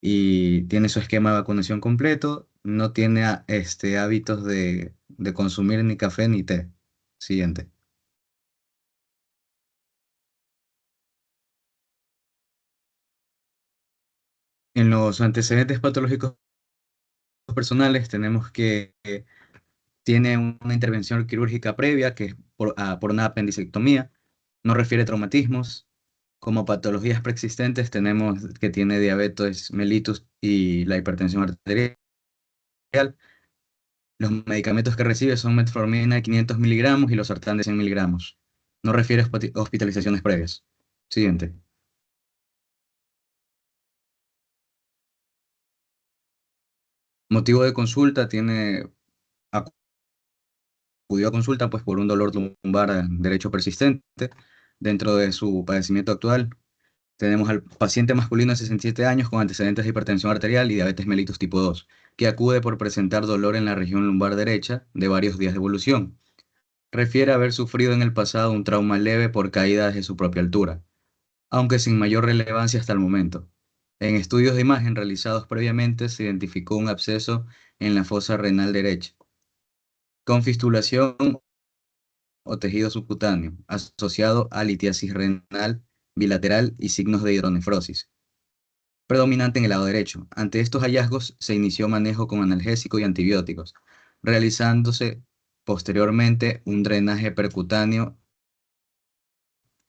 y tiene su esquema de vacunación completo, no tiene hábitos de consumir ni café ni té. Siguiente. En los antecedentes patológicos personales tenemos que tiene una intervención quirúrgica previa, que es por una apendicectomía, no refiere traumatismos. Como patologías preexistentes tenemos que tiene diabetes mellitus y la hipertensión arterial. Los medicamentos que recibe son metformina de 500 miligramos y los sartán de 100 miligramos. No refiere hospitalizaciones previas. Siguiente. Motivo de consulta, acudió a consulta pues por un dolor lumbar derecho persistente dentro de su padecimiento actual. Tenemos al paciente masculino de 67 años con antecedentes de hipertensión arterial y diabetes mellitus tipo 2, que acude por presentar dolor en la región lumbar derecha de varios días de evolución. Refiere haber sufrido en el pasado un trauma leve por caída desde su propia altura, aunque sin mayor relevancia hasta el momento. En estudios de imagen realizados previamente se identificó un absceso en la fosa renal derecha. con fistulación o tejido subcutáneo, asociado a litiasis renal bilateral y signos de hidronefrosis, predominante en el lado derecho. Ante estos hallazgos se inició manejo con analgésicos y antibióticos, realizándose posteriormente un drenaje percutáneo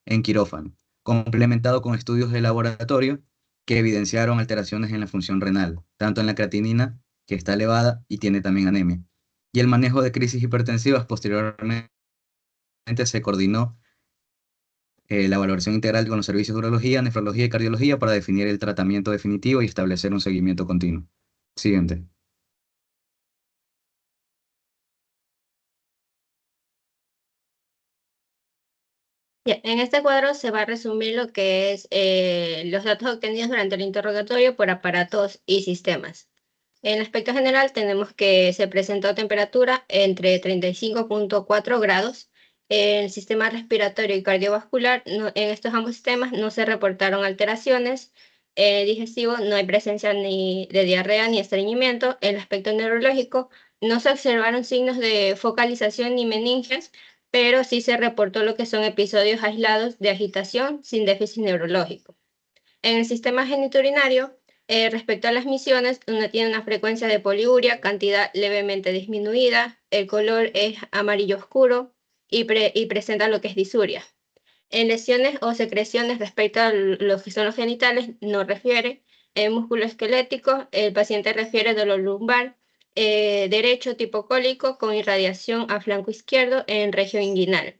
en quirófano, complementado con estudios de laboratorio que evidenciaron alteraciones en la función renal, tanto en la creatinina, que está elevada y tiene también anemia. Y el manejo de crisis hipertensivas posteriormente se coordinó la valoración integral con los servicios de urología, nefrología y cardiología para definir el tratamiento definitivo y establecer un seguimiento continuo. Siguiente. Ya, en este cuadro se va a resumir lo que es los datos obtenidos durante el interrogatorio por aparatos y sistemas. En aspecto general tenemos que se presentó temperatura entre 35.4 grados. En el sistema respiratorio y cardiovascular, en estos ambos sistemas no se reportaron alteraciones. Digestivo, no hay presencia ni de diarrea ni estreñimiento. En el aspecto neurológico, no se observaron signos de focalización ni meningias, pero sí se reportó lo que son episodios aislados de agitación sin déficit neurológico. En el sistema genitourinario, respecto a las misiones, uno tiene una frecuencia de poliuria, cantidad levemente disminuida, el color es amarillo oscuro y presenta lo que es disuria. En lesiones o secreciones respecto a lo que son los genitales, no refiere. En músculo esquelético, el paciente refiere dolor lumbar, derecho tipo cólico con irradiación a flanco izquierdo en región inguinal.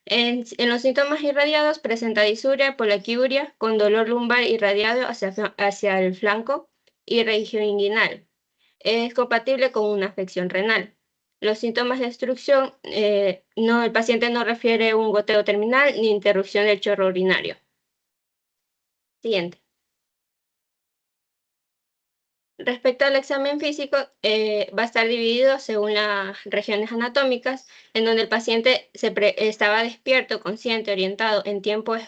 En los síntomas irradiados presenta disuria, poliaquiuria con dolor lumbar irradiado hacia el flanco y región inguinal. Es compatible con una afección renal. Los síntomas de obstrucción, el paciente no refiere un goteo terminal ni interrupción del chorro urinario. Siguiente. Respecto al examen físico, va a estar dividido según las regiones anatómicas, en donde el paciente estaba despierto, consciente, orientado en tiempo,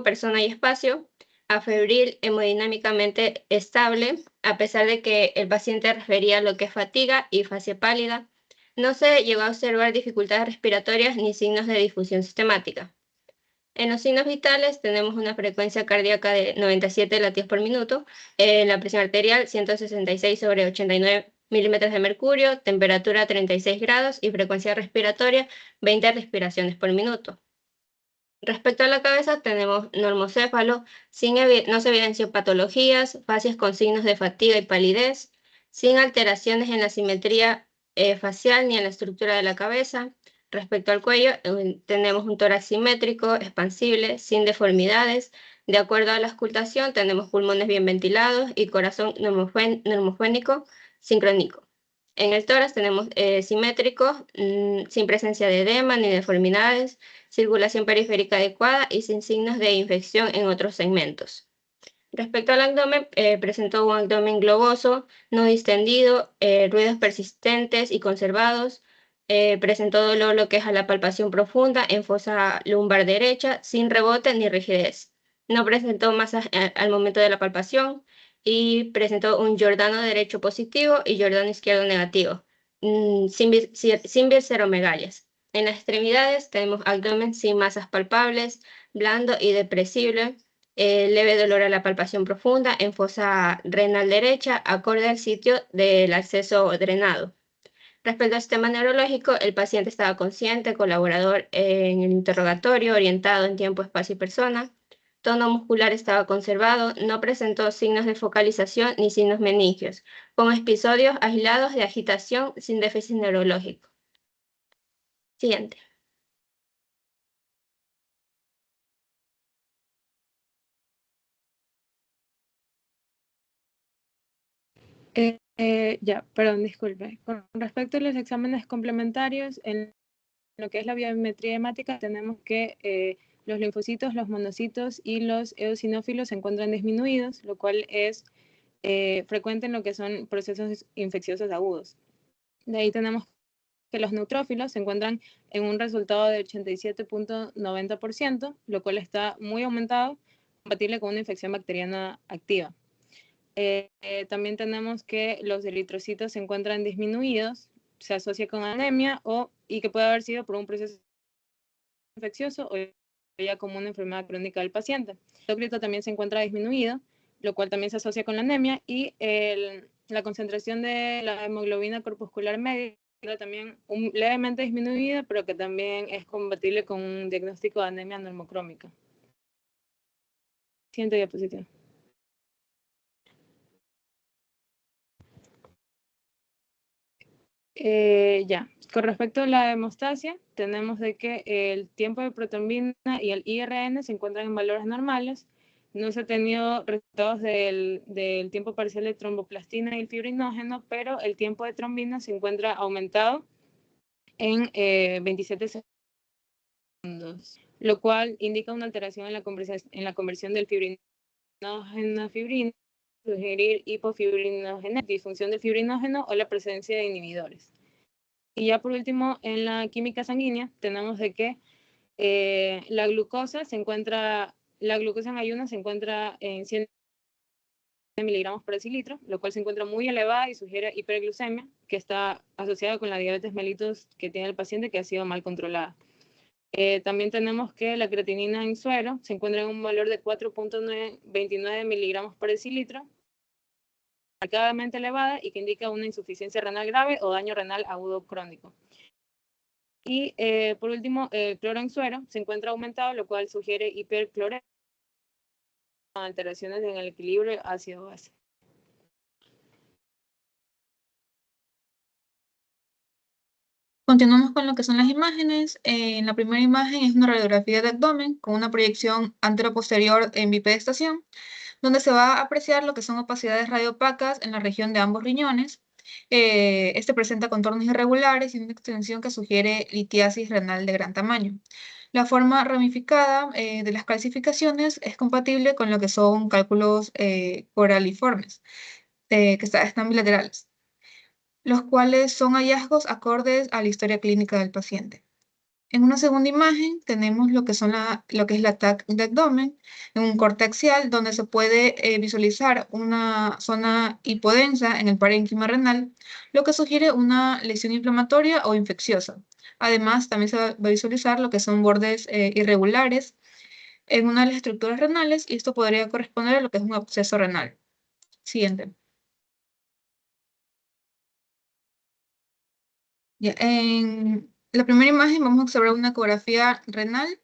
persona y espacio, afebril, hemodinámicamente estable, a pesar de que el paciente refería lo que es fatiga y fase pálida. No se llegó a observar dificultades respiratorias ni signos de difusión sistemática. En los signos vitales tenemos una frecuencia cardíaca de 97 latidos por minuto, la presión arterial 166/89 milímetros de mercurio, temperatura 36 grados y frecuencia respiratoria 20 respiraciones por minuto. Respecto a la cabeza tenemos normocéfalo, no se evidenció patologías, facies con signos de fatiga y palidez, sin alteraciones en la simetría facial ni en la estructura de la cabeza. Respecto al cuello, tenemos un tórax simétrico, expansible, sin deformidades. De acuerdo a la auscultación, tenemos pulmones bien ventilados y corazón neumogénico sincrónico. En el tórax tenemos simétrico, sin presencia de edema ni deformidades, circulación periférica adecuada y sin signos de infección en otros segmentos. Respecto al abdomen, presentó un abdomen globoso, no distendido, ruidos persistentes y conservados. Presentó dolor lo que es a la palpación profunda en fosa lumbar derecha, sin rebote ni rigidez. No presentó masas al momento de la palpación y presentó un Giordano derecho positivo y Giordano izquierdo negativo, sin visceromegalias. En las extremidades tenemos abdomen sin masas palpables, blando y depresible, leve dolor a la palpación profunda en fosa renal derecha, acorde al sitio del acceso drenado. Respecto al sistema neurológico, el paciente estaba consciente, colaborador en el interrogatorio, orientado en tiempo, espacio y persona. Tono muscular estaba conservado, no presentó signos de focalización ni signos meningios, con episodios aislados de agitación sin déficit neurológico. Siguiente. Perdón, disculpe. Con respecto a los exámenes complementarios, en lo que es la biometría hemática, tenemos que los linfocitos, los monocitos y los eosinófilos se encuentran disminuidos, lo cual es frecuente en lo que son procesos infecciosos agudos. De ahí tenemos que los neutrófilos se encuentran en un resultado de 87.90%, lo cual está muy aumentado, compatible con una infección bacteriana activa. También tenemos que los eritrocitos se encuentran disminuidos, se asocia con anemia y que puede haber sido por un proceso infeccioso o ya como una enfermedad crónica del paciente. El hematocrit también se encuentra disminuido, lo cual también se asocia con la anemia, y la concentración de la hemoglobina corpuscular media también levemente disminuida, pero que también es compatible con un diagnóstico de anemia normocrómica. Siguiente diapositiva. Ya, con respecto a la hemostasia, tenemos de que el tiempo de protrombina y el IRN se encuentran en valores normales. No se ha tenido resultados del tiempo parcial de tromboplastina y el fibrinógeno, pero el tiempo de trombina se encuentra aumentado en 27 segundos, lo cual indica una alteración en la conversión del fibrinógeno a fibrina, sugerir hipofibrinogenia, disfunción del fibrinógeno o la presencia de inhibidores. Y ya por último, en la química sanguínea tenemos de que la glucosa en ayunas se encuentra en 100 miligramos por decilitro, lo cual se encuentra muy elevada y sugiere hiperglucemia, que está asociada con la diabetes mellitus que tiene el paciente, que ha sido mal controlada. También tenemos que la creatinina en suero se encuentra en un valor de 4.29 miligramos por decilitro, marcadamente elevada y que indica una insuficiencia renal grave o daño renal agudo crónico. Y por último, el cloro en suero se encuentra aumentado, lo cual sugiere hipercloremia, alteraciones en el equilibrio ácido-base. Continuamos con lo que son las imágenes. En la primera imagen es una radiografía de abdomen con una proyección antero-posterior en bipedestación, donde se va a apreciar lo que son opacidades radiopacas en la región de ambos riñones. Este presenta contornos irregulares y una extensión que sugiere litiasis renal de gran tamaño. La forma ramificada de las calcificaciones es compatible con lo que son cálculos coraliformes, que están bilaterales, los cuales son hallazgos acordes a la historia clínica del paciente. En una segunda imagen tenemos lo que es la TAC de abdomen, en un corte axial, donde se puede visualizar una zona hipodensa en el parénquima renal, lo que sugiere una lesión inflamatoria o infecciosa. Además, también se va a visualizar lo que son bordes irregulares en una de las estructuras renales, y esto podría corresponder a lo que es un absceso renal. Siguiente. Ya, en la primera imagen vamos a observar una ecografía renal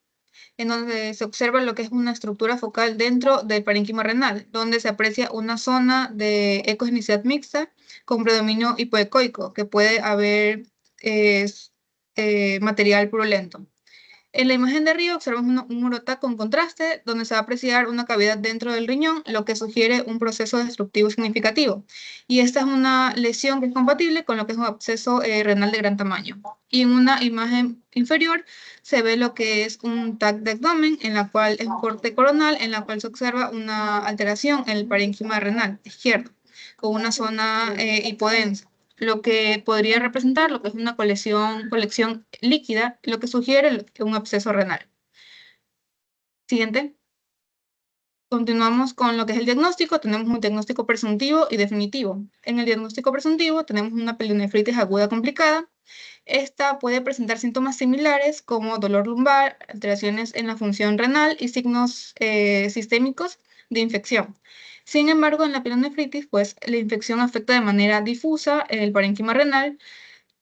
en donde se observa lo que es una estructura focal dentro del parénquima renal, donde se aprecia una zona de ecogenicidad mixta con predominio hipoecoico, que puede haber material purulento. En la imagen de arriba observamos un urotac con contraste, donde se va a apreciar una cavidad dentro del riñón, lo que sugiere un proceso destructivo significativo. Y esta es una lesión que es compatible con lo que es un absceso renal de gran tamaño. Y en una imagen inferior se ve lo que es un TAC de abdomen, en la cual es un corte coronal, en la cual se observa una alteración en el parénquima renal izquierdo, con una zona hipodensa, lo que podría representar lo que es una colección líquida, lo que sugiere un absceso renal. Siguiente. Continuamos con lo que es el diagnóstico. Tenemos un diagnóstico presuntivo y definitivo. En el diagnóstico presuntivo tenemos una pielonefritis aguda complicada. Esta puede presentar síntomas similares como dolor lumbar, alteraciones en la función renal y signos sistémicos de infección. Sin embargo, en la pielonefritis, pues la infección afecta de manera difusa el parénquima renal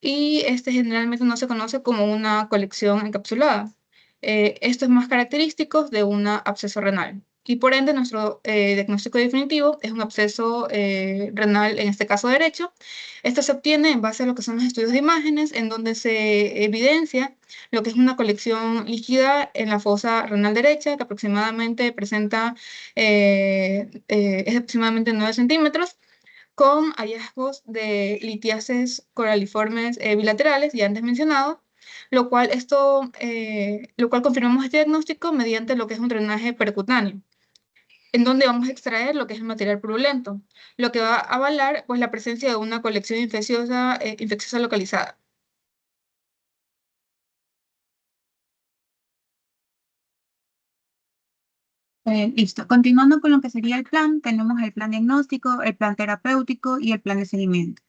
y generalmente no se conoce como una colección encapsulada. Esto es más característico de un absceso renal. Y por ende, nuestro diagnóstico definitivo es un absceso renal, en este caso derecho. Esto se obtiene en base a lo que son los estudios de imágenes, en donde se evidencia lo que es una colección líquida en la fosa renal derecha, que aproximadamente es aproximadamente 9 centímetros, con hallazgos de litiases coraliformes bilaterales, ya antes mencionado, lo cual confirmamos este diagnóstico mediante lo que es un drenaje percutáneo, en donde vamos a extraer lo que es el material purulento, lo que va a avalar pues la presencia de una colección infecciosa localizada. Listo. Continuando con lo que sería el plan, tenemos el plan diagnóstico, el plan terapéutico y el plan de seguimiento.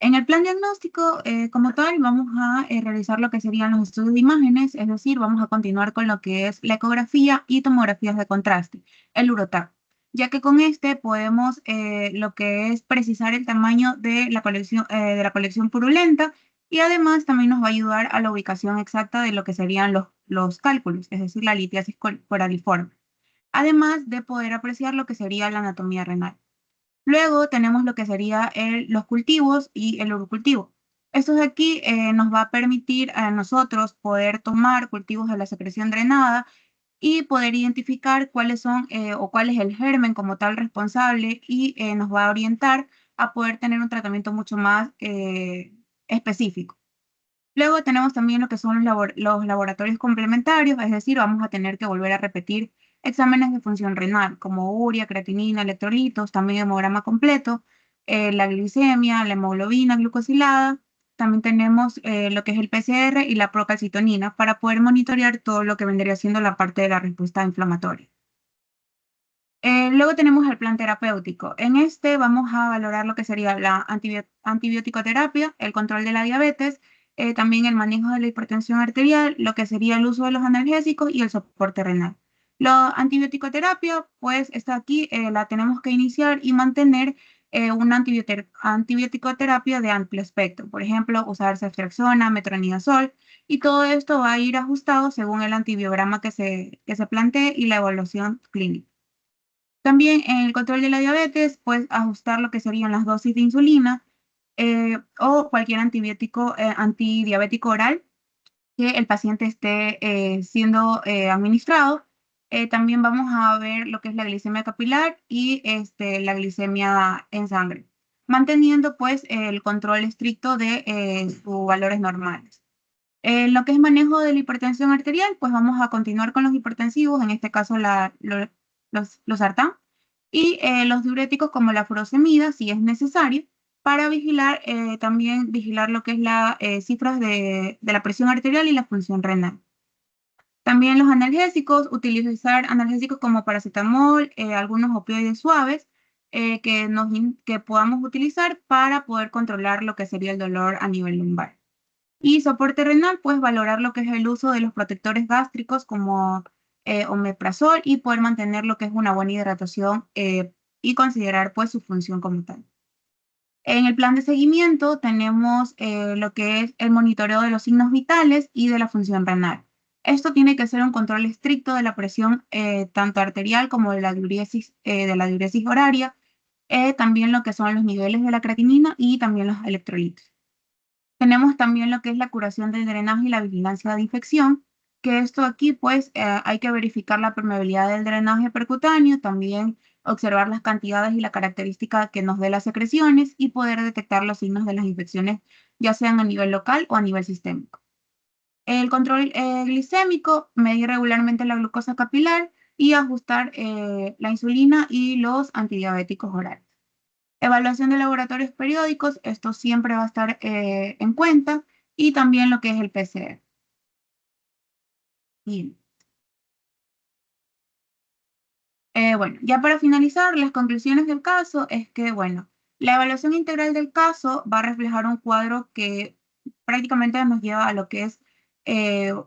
En el plan diagnóstico, como tal, vamos a realizar lo que serían los estudios de imágenes, es decir, vamos a continuar con lo que es la ecografía y tomografías de contraste, el UROTAC, ya que con este podemos lo que es precisar el tamaño de la colección purulenta y además también nos va a ayudar a la ubicación exacta de lo que serían los cálculos, es decir, la litiasis coraliforme, además de poder apreciar lo que sería la anatomía renal. Luego tenemos lo que sería los cultivos y el urocultivo. Esto de aquí nos va a permitir a nosotros poder tomar cultivos de la secreción drenada y poder identificar cuáles son o cuál es el germen como tal responsable y nos va a orientar a poder tener un tratamiento mucho más específico. Luego tenemos también lo que son los laboratorios complementarios, es decir, vamos a tener que volver a repetir exámenes de función renal, como urea, creatinina, electrolitos, también hemograma completo, la glicemia, la hemoglobina glucosilada. También tenemos lo que es el PCR y la procalcitonina para poder monitorear todo lo que vendría siendo la parte de la respuesta inflamatoria. Luego tenemos el plan terapéutico. En este vamos a valorar lo que sería la antibiótico-terapia, el control de la diabetes, también el manejo de la hipertensión arterial, lo que sería el uso de los analgésicos y el soporte renal. La antibiótico-terapia, pues está aquí, la tenemos que iniciar y mantener una antibiótico-terapia de amplio espectro. Por ejemplo, usar ceftriaxona, metronidazol, y todo esto va a ir ajustado según el antibiograma que se plantee y la evaluación clínica. También en el control de la diabetes, pues ajustar lo que serían las dosis de insulina o cualquier antibiótico antidiabético oral que el paciente esté siendo administrado. También vamos a ver lo que es la glicemia capilar y la glicemia en sangre, manteniendo pues el control estricto de sus valores normales. En lo que es manejo de la hipertensión arterial, pues vamos a continuar con los hipertensivos, en este caso los sartán, y los diuréticos como la furosemida, si es necesario, para vigilar, también vigilar lo que es las cifras de la presión arterial y la función renal. También los analgésicos, utilizar analgésicos como paracetamol, algunos opioides suaves que podamos utilizar para poder controlar lo que sería el dolor a nivel lumbar. Y soporte renal, pues valorar lo que es el uso de los protectores gástricos como omeprazol y poder mantener lo que es una buena hidratación y considerar pues su función como tal. En el plan de seguimiento tenemos lo que es el monitoreo de los signos vitales y de la función renal. Esto tiene que ser un control estricto de la presión tanto arterial como de la diuresis horaria, también lo que son los niveles de la creatinina y también los electrolitos. Tenemos también lo que es la curación del drenaje y la vigilancia de infección, que esto aquí pues hay que verificar la permeabilidad del drenaje percutáneo, también observar las cantidades y la característica que nos dé las secreciones y poder detectar los signos de las infecciones, ya sean a nivel local o a nivel sistémico. El control glicémico, medir regularmente la glucosa capilar y ajustar la insulina y los antidiabéticos orales. Evaluación de laboratorios periódicos, esto siempre va a estar en cuenta, y también lo que es el PCR. Bien. Bueno, ya para finalizar, las conclusiones del caso es que, bueno, la evaluación integral del caso va a reflejar un cuadro que prácticamente nos lleva a lo que es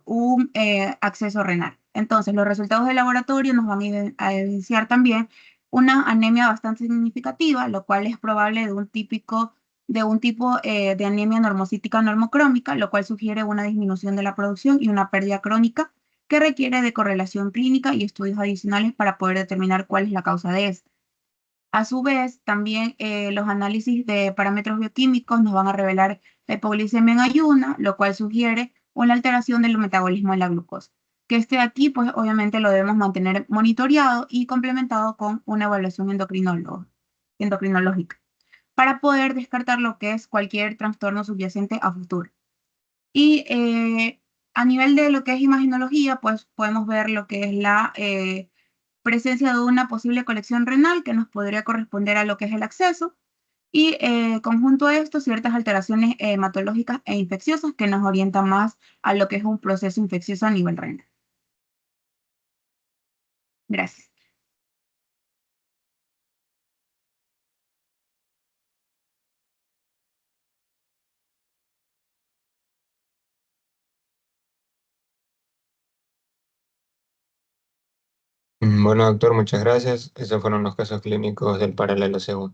un acceso renal. Entonces, los resultados del laboratorio nos van a evidenciar también una anemia bastante significativa, lo cual es probable de un tipo de anemia normocítica normocrómica, lo cual sugiere una disminución de la producción y una pérdida crónica que requiere de correlación clínica y estudios adicionales para poder determinar cuál es la causa de esto. A su vez, también los análisis de parámetros bioquímicos nos van a revelar la hipoglicemia en ayuna, lo cual sugiere una alteración del metabolismo de la glucosa. Que este de aquí, pues obviamente lo debemos mantener monitoreado y complementado con una evaluación endocrinológica para poder descartar lo que es cualquier trastorno subyacente a futuro. Y a nivel de lo que es imagenología, pues podemos ver lo que es la presencia de una posible colección renal que nos podría corresponder a lo que es el acceso y conjunto a esto ciertas alteraciones hematológicas e infecciosas que nos orientan más a lo que es un proceso infeccioso a nivel renal. Gracias. Bueno, doctor, muchas gracias. Esos fueron los casos clínicos del paralelo C1.